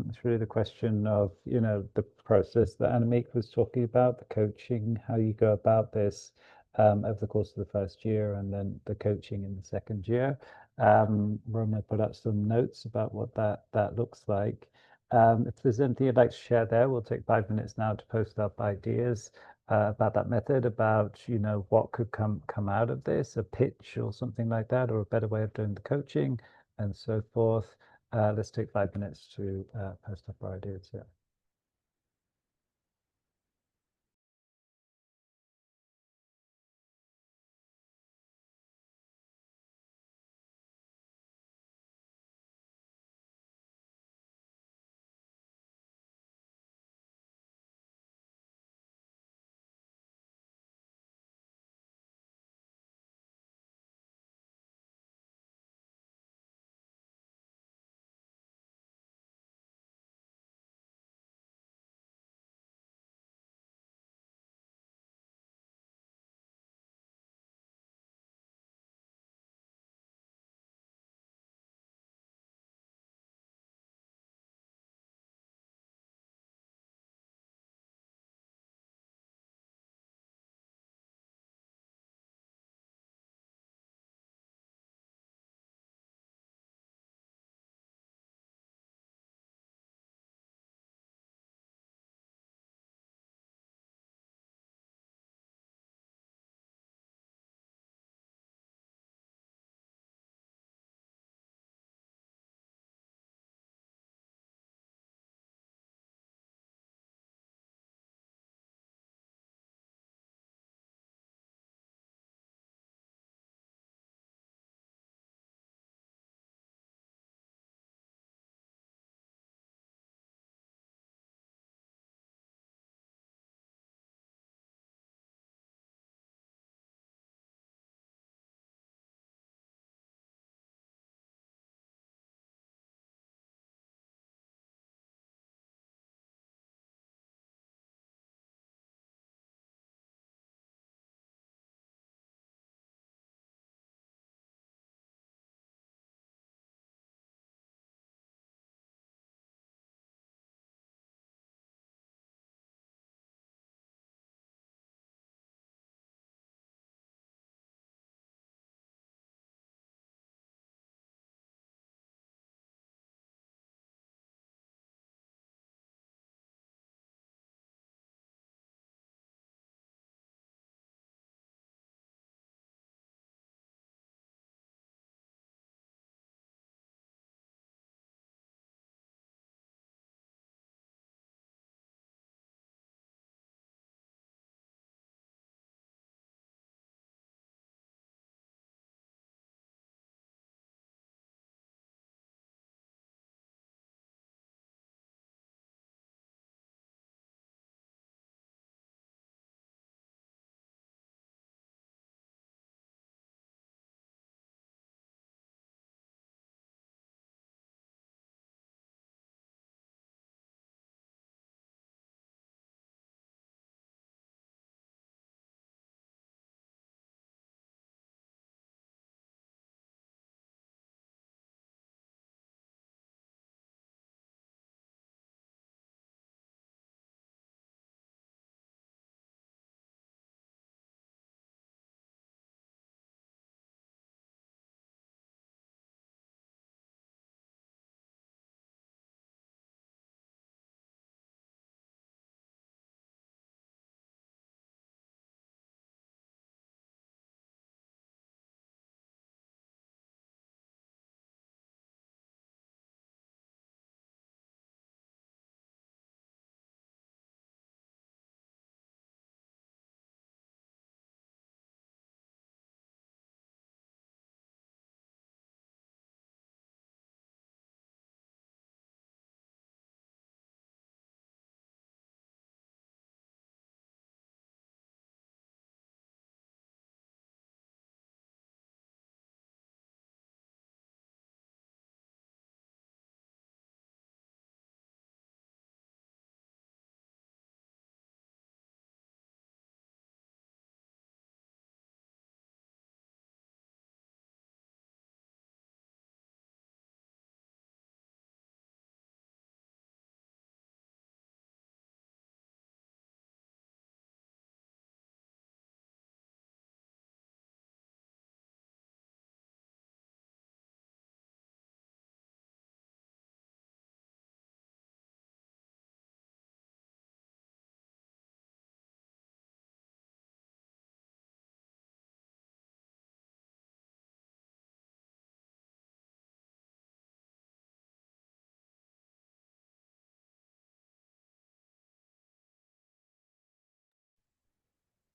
[SPEAKER 4] It's really the question of, the process that Annemiek was talking about, the coaching, how you go about this over the course of the first year, and then the coaching in the second year. Roma put out some notes about what that looks like. If there's anything you'd like to share there, we'll take 5 minutes now to post up ideas about that method, about what could come out of this, a pitch or something like that, or a better way of doing the coaching, and so forth. Let's take 5 minutes to post up our ideas here.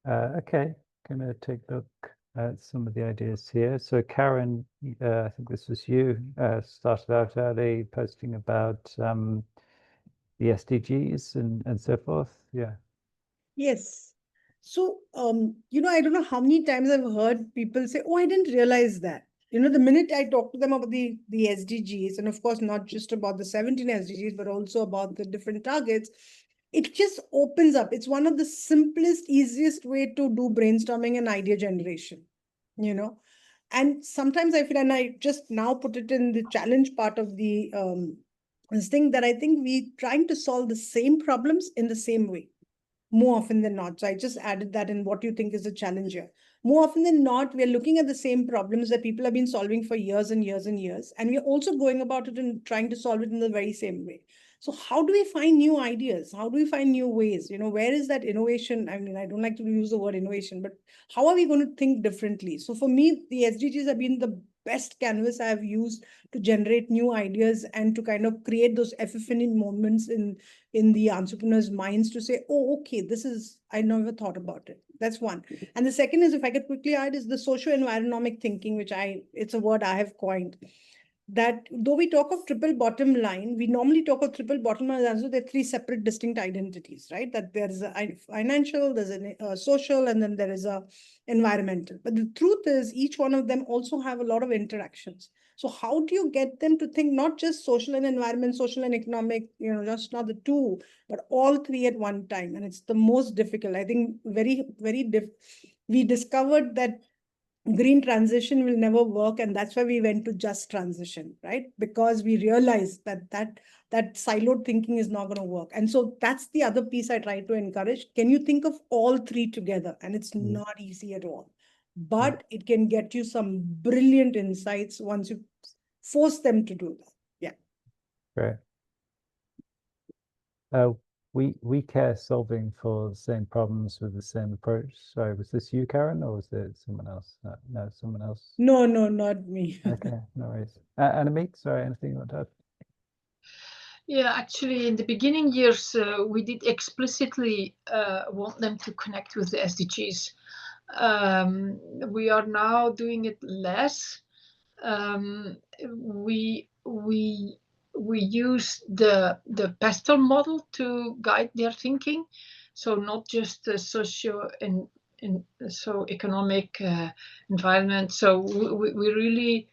[SPEAKER 4] Okay, gonna take a look at some of the ideas here. So Karen, I think this was you, started out early posting about the SDGs and so forth. Yeah.
[SPEAKER 9] Yes. So, I don't know how many times I've heard people say, "Oh, I didn't realize that." The minute I talk to them about the SDGs, and of course, not just about the 17 SDGs, but also about the different targets, it just opens up. It's one of the simplest, easiest way to do brainstorming and idea generation, And sometimes I feel, and I just now put it in the challenge part of the this thing, that I think we trying to solve the same problems in the same way more often than not. So I just added that in what you think is a challenge here. More often than not, we're looking at the same problems that people have been solving for years and years and years. And we're also going about it and trying to solve it in the very same way. So how do we find new ideas? How do we find new ways? Where is that innovation? I mean, I don't like to use the word innovation, but how are we going to think differently? So for me, the SDGs have been the best canvas I've used to generate new ideas and to kind of create those epiphany moments in the entrepreneurs' minds to say, oh, okay, I never thought about it. That's one. And the second is, if I could quickly add, is the socio-environnomic thinking, which it's a word I have coined. That though we talk of triple bottom line, we normally talk of triple bottom line as though they're three separate distinct identities, right? That there's a financial, there's a social, and then there is a environmental. But the truth is, each one of them also have a lot of interactions. So how do you get them to think not just social and environment, social and economic, just not the two, but all three at one time? And it's the most difficult. I think we discovered that green transition will never work, and that's why we went to just transition, right? Because we realized that siloed thinking is not going to work. And so that's the other piece I try to encourage. Can you think of all three together? And it's not easy at all, but it can get you some brilliant insights once you force them to do that. Yeah.
[SPEAKER 4] Great. We care solving for the same problems with the same approach. Sorry, was this you, Karen, or was it someone else? No, someone else.
[SPEAKER 9] No, not me.
[SPEAKER 4] Okay, no worries. Annemiek, sorry, anything you want to add?
[SPEAKER 2] Yeah, actually, in the beginning years, we did explicitly want them to connect with the SDGs. We are now doing it less. We use the PESTEL model to guide their thinking, so not just the socio and so economic environment. So we really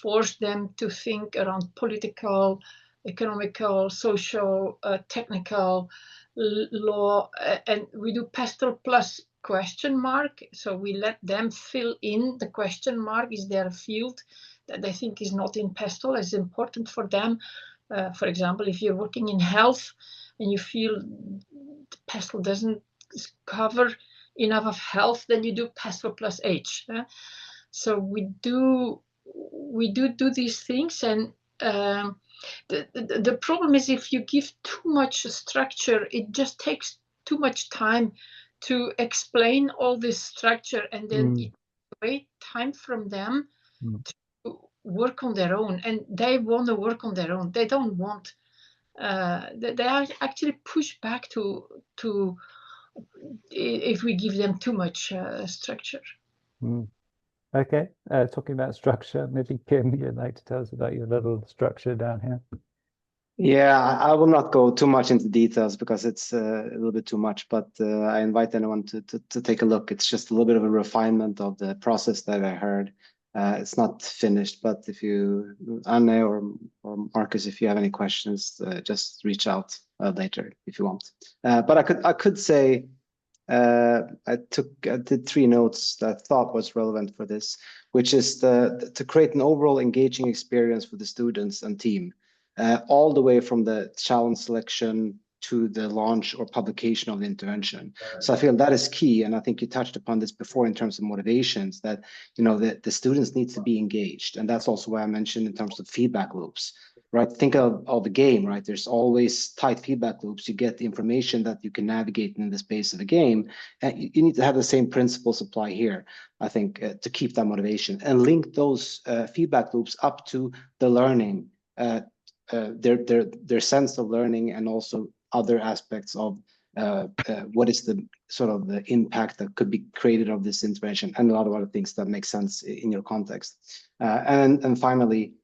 [SPEAKER 2] force them to think around political, economical, social, technical law, and we do PESTEL plus question mark. So we let them fill in the question mark. Is there a field that they think is not in PESTEL as important for them? For example, if you're working in health and you feel PESTEL doesn't cover enough of health, then you do PESTEL plus H. So we do these things, and the problem is if you give too much structure, it just takes too much time to explain all this structure, and then it takes time from them to work on their own, and they want to work on their own. They don't want they are actually push back to if we give them too much structure.
[SPEAKER 4] Okay, talking about structure, maybe Kim, you'd like to tell us about your little structure down here.
[SPEAKER 5] Yeah, I will not go too much into details because it's a little bit too much, but I invite anyone to take a look. It's just a little bit of a refinement of the process that I heard. It's not finished, but if you, Anne or Marcus, if you have any questions, just reach out later if you want. But I could say I did 3 notes that I thought was relevant for this, which is to create an overall engaging experience for the students and team. All the way from the challenge selection to the launch or publication of the intervention. So I feel that is key, and I think you touched upon this before in terms of motivations, that the students need to be engaged, and that's also why I mentioned in terms of feedback loops, right? Think of a game, right? There's always tight feedback loops. You get the information that you can navigate in the space of a game, and you need to have the same principles apply here, I think, to keep that motivation and link those feedback loops up to the learning. Their sense of learning, and also other aspects of what is the sort of the impact that could be created of this intervention, and a lot of other things that make sense in your context. And finally,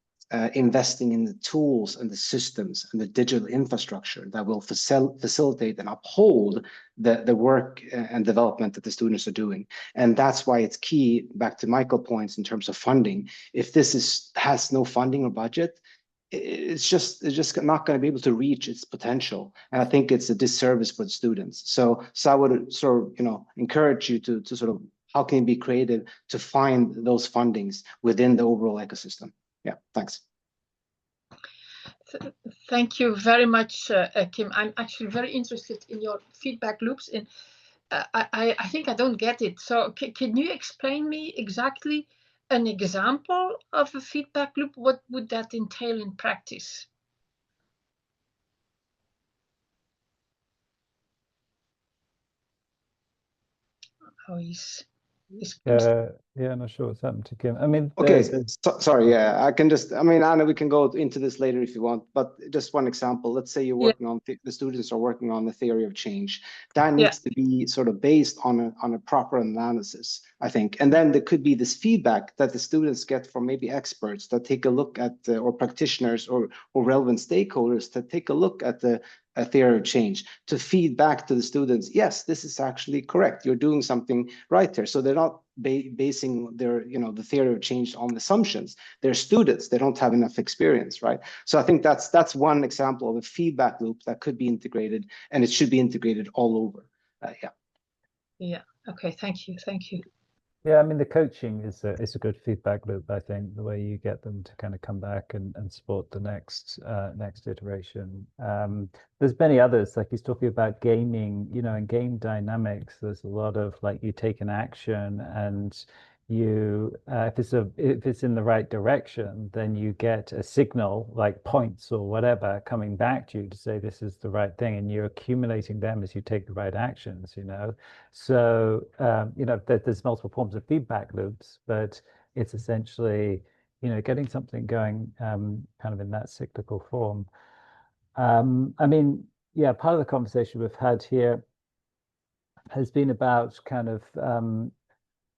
[SPEAKER 5] investing in the tools and the systems and the digital infrastructure that will facilitate and uphold the work and development that the students are doing. And that's why it's key, back to Michael's points in terms of funding. If this has no funding or budget, it's just not going to be able to reach its potential, and I think it's a disservice for the students. So I would sort of encourage you to sort of, how can you be creative to find those fundings within the overall ecosystem? Yeah, thanks.
[SPEAKER 2] Thank you very much, Kim. I'm actually very interested in your feedback loops. And I think I don't get it. So can you explain me exactly an example of a feedback loop? What would that entail in practice? Oh,
[SPEAKER 4] yeah, not sure what's happened to Kim. I mean,
[SPEAKER 5] okay, sorry. Yeah, I can just, I mean, Anna, we can go into this later if you want, but just one example. Let's say you're working on, the students are working on the theory of change. That needs to be sort of based on a proper analysis, I think. And then there could be this feedback that the students get from maybe experts that take a look at, or practitioners or relevant stakeholders that take a look at the theory of change, to feed back to the students, yes, this is actually correct. You're doing something right there. So they're not basing their, the theory of change on assumptions. They're students. They don't have enough experience, right? So I think that's one example of a feedback loop that could be integrated, and it should be integrated all over. Yeah.
[SPEAKER 2] Yeah. Okay. Thank you. Thank you.
[SPEAKER 4] Yeah, I mean, the coaching is a good feedback loop, I think, the way you get them to kind of come back and support the next iteration. There's many others, like he's talking about gaming, in game dynamics, there's a lot of like, you take an action and you if it's in the right direction, then you get a signal like points or whatever coming back to you to say this is the right thing, and you're accumulating them as you take the right actions. So there's multiple forms of feedback loops, but it's essentially getting something going kind of in that cyclical form. I mean, yeah, part of the conversation we've had here has been about kind of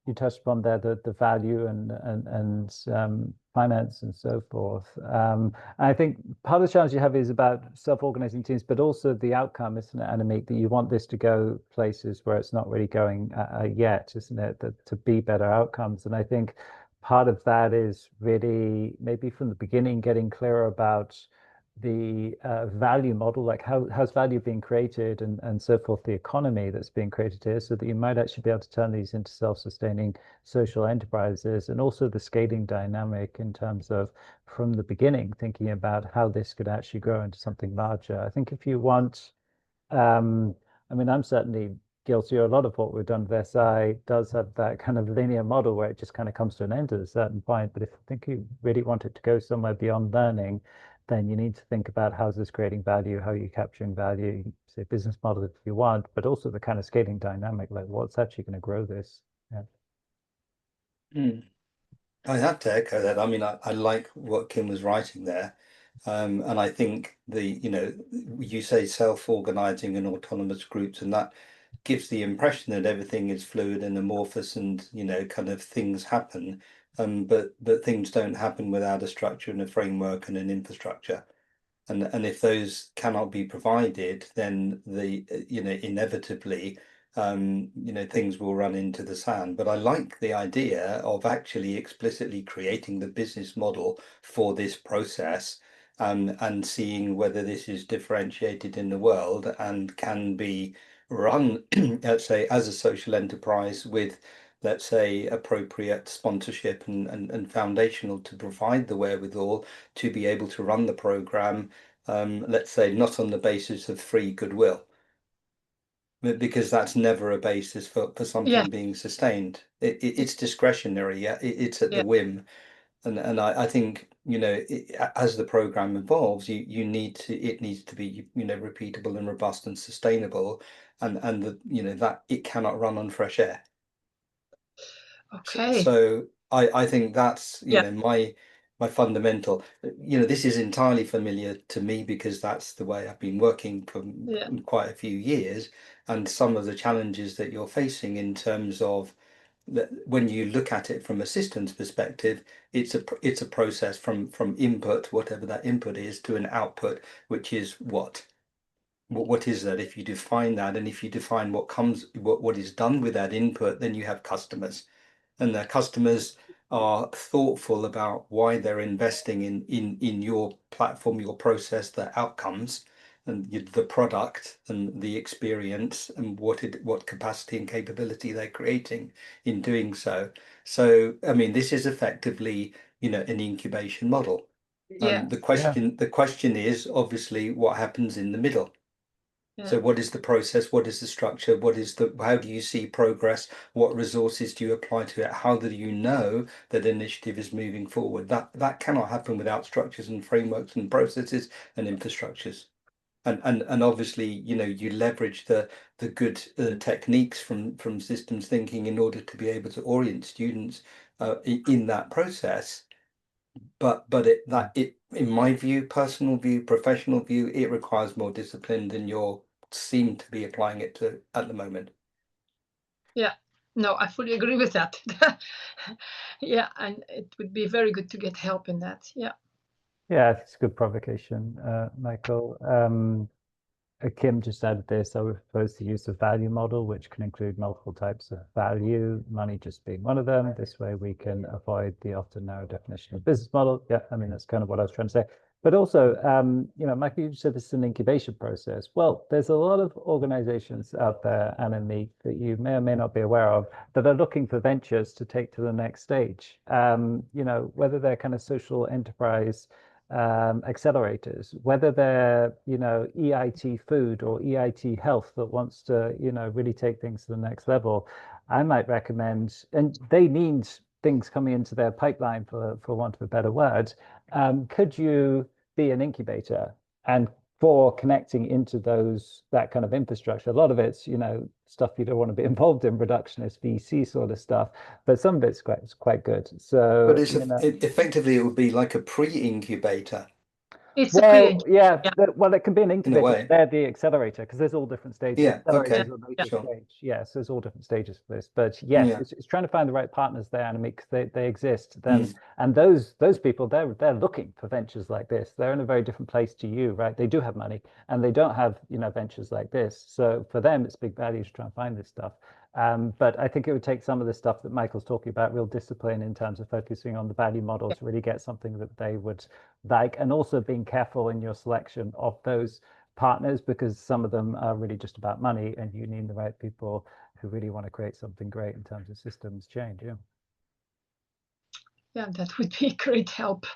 [SPEAKER 4] you touched upon there the value and finance and so forth. I think part of the challenge you have is about self-organizing teams, but also the outcome, isn't it, Annemiek, that you want this to go places where it's not really going yet, isn't it, to be better outcomes. And I think part of that is really maybe from the beginning getting clearer about the value model, like how's value being created and so forth, the economy that's being created here, so that you might actually be able to turn these into self-sustaining social enterprises, and also the scaling dynamic in terms of from the beginning thinking about how this could actually grow into something larger. I think if you want, I mean, I'm certainly guilty, or a lot of what we've done with SI does have that kind of linear model where it just kind of comes to an end at a certain point. But if I think you really want it to go somewhere beyond learning, then you need to think about how's this creating value, how are you capturing value, say business model if you want, but also the kind of scaling dynamic, like what's actually going to grow this. Yeah.
[SPEAKER 6] I have to echo that. I mean, I like what Kim was writing there. And I think you say self-organizing and autonomous groups, and that gives the impression that everything is fluid and amorphous and, kind of things happen. But things don't happen without a structure and a framework and an infrastructure. And if those cannot be provided, then inevitably, things will run into the sand. But I like the idea of actually explicitly creating the business model for this process, and seeing whether this is differentiated in the world and can be run, let's say, as a social enterprise with, let's say, appropriate sponsorship and foundational to provide the wherewithal to be able to run the program, let's say, not on the basis of free goodwill, because that's never a basis for something being sustained. It's discretionary. Yeah, it's at the whim. And I think, as the program evolves, it needs to be, repeatable and robust and sustainable, and that it cannot run on fresh air.
[SPEAKER 2] Okay.
[SPEAKER 6] So I think that's, my fundamental. This is entirely familiar to me because that's the way I've been working for quite a few years, and some of the challenges that you're facing in terms of that when you look at it from a systems perspective, it's a process from input, whatever that input is, to an output, which is what is that? If you define that, and if you define what is done with that input, then you have customers, and the customers are thoughtful about why they're investing in your platform, your process, the outcomes, and the product and the experience, and what capacity and capability they're creating in doing so. So, I mean, this is effectively, an incubation model. The question is obviously what happens in the middle. So what is the process? What is the structure? How do you see progress? What resources do you apply to it? How do you know that initiative is moving forward? That cannot happen without structures and frameworks and processes and infrastructures. And obviously, you leverage the good techniques from systems thinking in order to be able to orient students in that process. But in my view, personal view, professional view, it requires more discipline than you're seem to be applying it to at the moment.
[SPEAKER 2] Yeah, no, I fully agree with that. Yeah, and it would be very good to get help in that. Yeah.
[SPEAKER 4] Yeah, it's a good provocation, Michael. Kim just added this. I would propose the use of value model, which can include multiple types of value, money just being one of them. This way we can avoid the often narrow definition of business model. Yeah, I mean, that's kind of what I was trying to say. But also, Michael, you said this is an incubation process. Well, there's a lot of organizations out there, Annemiek, that you may or may not be aware of, that are looking for ventures to take to the next stage. Whether they're kind of social enterprise accelerators, whether they're, EIT food or EIT health that wants to, really take things to the next level, I might recommend, and they need things coming into their pipeline for want of a better word. Could you be an incubator? And for connecting into that kind of infrastructure, a lot of it's, stuff you don't want to be involved in, reductionist VC sort of stuff, but some of it's quite good. So,
[SPEAKER 6] but effectively it would be like a pre-incubator.
[SPEAKER 2] It's
[SPEAKER 4] well, well, it can be an incubator.
[SPEAKER 6] In a way.
[SPEAKER 4] They're the accelerator because there's all different stages.
[SPEAKER 6] Yeah, okay.
[SPEAKER 4] Stage. Yes, there's all different stages for this. But yes, it's trying to find the right partners there, and because they exist. Then and those people they're looking for ventures like this. They're in a very different place to you, right? They do have money, and they don't have ventures like this. So for them, it's big value to try and find this stuff. But I think it would take some of the stuff that Michael's talking about, real discipline in terms of focusing on the value model to really get something that they would like, and also being careful in your selection of those partners, because some of them are really just about money, and you need the right people who really want to create something great in terms of systems change.
[SPEAKER 2] Yeah, that would be great help.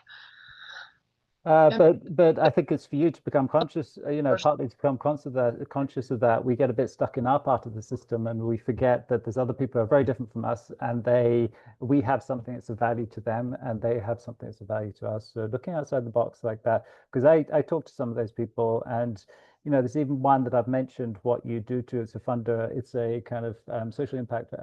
[SPEAKER 4] But I think it's for you to become conscious, partly to become conscious of that. We get a bit stuck in our part of the system, and we forget that there's other people who are very different from us, and we have something that's of value to them, and they have something that's of value to us. So looking outside the box like that, because I talk to some of those people, and there's even one that I've mentioned what you do to. It's a funder. It's a kind of social impact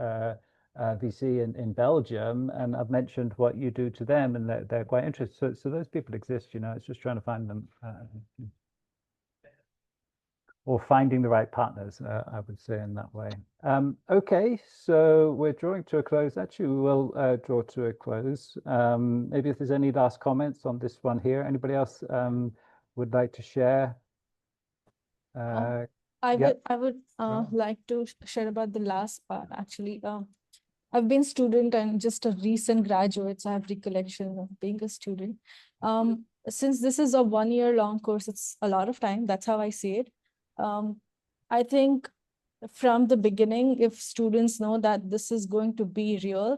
[SPEAKER 4] VC in Belgium, and I've mentioned what you do to them, and they're quite interested. So those people exist, it's just trying to find them, or finding the right partners, I would say, in that way. Okay, so we're drawing to a close. Actually, we will draw to a close. Maybe if there's any last comments on this one here, anybody else would like to share?
[SPEAKER 1] I would like to share about the last part, actually. I've been student and just a recent graduate, so I have recollection of being a student. Since this is a 1 year long course, it's a lot of time. That's how I see it. I think from the beginning, if students know that this is going to be real,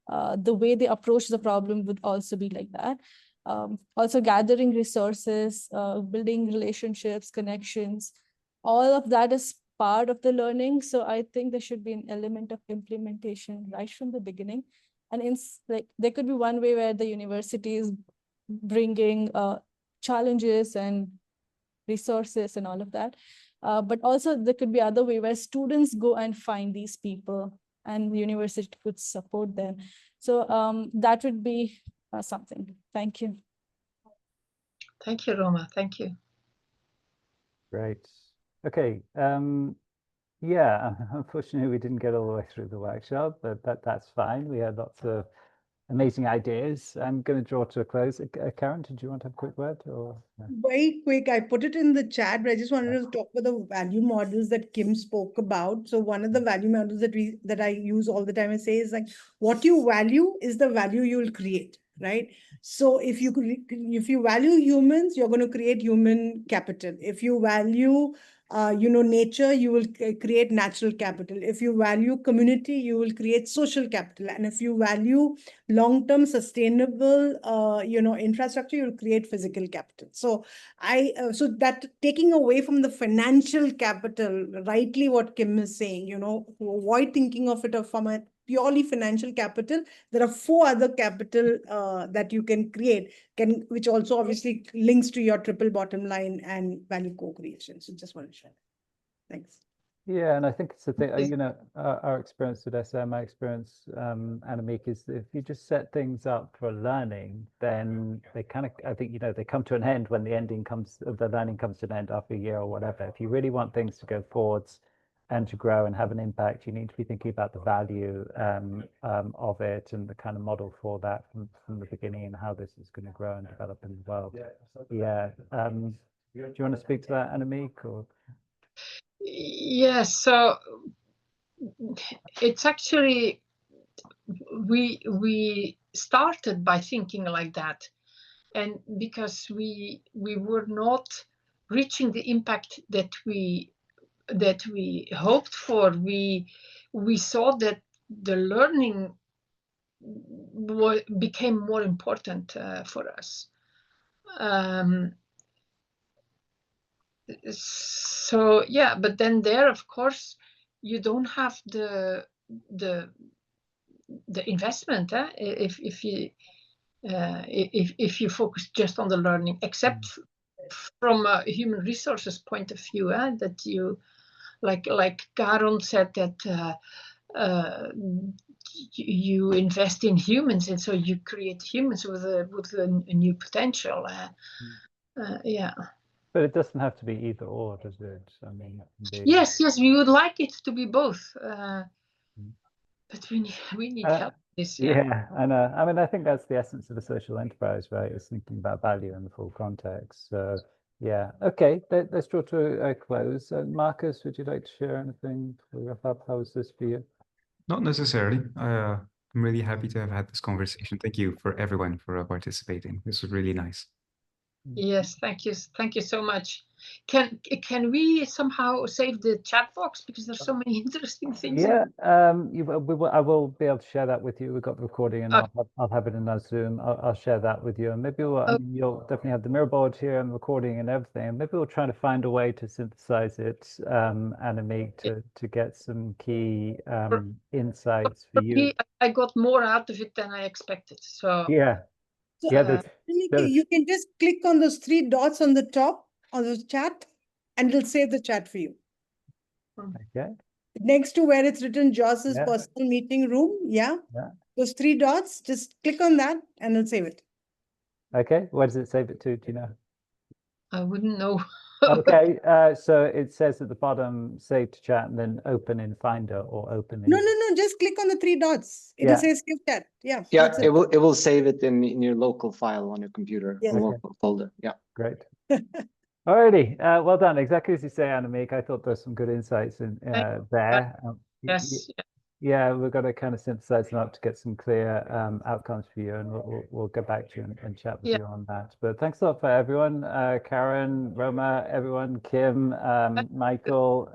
[SPEAKER 1] the way they approach the problem would also be like that. Also gathering resources, building relationships, connections, all of that is part of the learning. So I think there should be an element of implementation right from the beginning. And there could be one way where the university is bringing challenges and resources and all of that. But also there could be other way where students go and find these people, and the university could support them. So that would be something. Thank you.
[SPEAKER 2] Thank you, Roma. Thank you.
[SPEAKER 4] Great. Okay. Yeah, unfortunately, we didn't get all the way through the workshop, but that's fine. We had lots of amazing ideas. I'm going to draw to a close. Karen, did you want to have a quick word? Or no?
[SPEAKER 9] Very quick, I put it in the chat, but I just wanted to talk about the value models that Kim spoke about. So one of the value models that I use all the time, I say is like, what you value is the value you will create, right? So if you value humans, you're going to create human capital. If you value nature, you will create natural capital. If you value community, you will create social capital. And if you value long-term sustainable, infrastructure, you'll create physical capital. So so that taking away from the financial capital, rightly what Kim is saying, avoid thinking of it from a purely financial capital. There are 4 other capital that you can create, which also obviously links to your triple bottom line and value co-creation. So just want to share that. Thanks.
[SPEAKER 4] Yeah, and I think it's the thing, our experience with SM, my experience, Annemiek, is if you just set things up for learning, then they kind of, I think, they come to an end when the learning comes to an end after a year or whatever. If you really want things to go forwards and to grow and have an impact, you need to be thinking about the value of it and the kind of model for that from the beginning and how this is going to grow and develop in the world. Yeah. Do you want to speak to that, Annemiek, or?
[SPEAKER 2] Yes, so it's actually, we started by thinking like that, and because we were not reaching the impact that we hoped for, we saw that the learning became more important for us. So yeah, but then there, of course, you don't have the investment if you focus just on the learning, except from a human resources point of view, that you, like Karen said, that you invest in humans, and so you create humans with a new potential. Yeah.
[SPEAKER 4] But it doesn't have to be either or, does it? I mean,
[SPEAKER 2] Yes, we would like it to be both, but we need help.
[SPEAKER 4] Yeah, I know. I mean, I think that's the essence of a social enterprise, right? Is thinking about value in the full context. So, yeah. Okay, let's draw to a close. Marcus, would you like to share anything before we wrap up? How was this for you?
[SPEAKER 3] Not necessarily. I'm really happy to have had this conversation. Thank you for everyone for participating. This was really nice.
[SPEAKER 2] Yes, thank you so much. Can we somehow save the chat box, because there's so many interesting things?
[SPEAKER 4] Yeah, I will be able to share that with you. We've got the recording, and I'll have it in our Zoom. I'll share that with you, and maybe you'll definitely have the mirror board here and recording and everything. And maybe we'll try to find a way to synthesize it, Annemiek, to get some key insights for you.
[SPEAKER 2] I got more out of it than I expected. So
[SPEAKER 4] yeah.
[SPEAKER 9] So,
[SPEAKER 4] Yeah,
[SPEAKER 9] you can just click on those 3 dots on the top of the chat, and it'll save the chat for you.
[SPEAKER 4] Okay.
[SPEAKER 9] Next to where it's written Joss's personal meeting room. Yeah. Those 3 dots, just click on that and it'll save it.
[SPEAKER 4] Okay. Where does it save it to? Do you know?
[SPEAKER 2] I wouldn't know.
[SPEAKER 4] Okay. So it says at the bottom, save to chat, and then open in Finder or open in.
[SPEAKER 9] No. Just click on the 3 dots. It'll say save chat. Yeah.
[SPEAKER 5] Yeah. It will save it in your local file on your computer, the local folder. Yeah.
[SPEAKER 4] Great. Alrighty. Well done. Exactly as you say, Annemiek. I thought there's some good insights in there.
[SPEAKER 2] Yes.
[SPEAKER 4] Yeah, we've got to kind of synthesize them up to get some clear outcomes for you, and we'll get back to you and chat with you on that. But thanks a lot for everyone, Karen, Roma, everyone, Kim, Michael.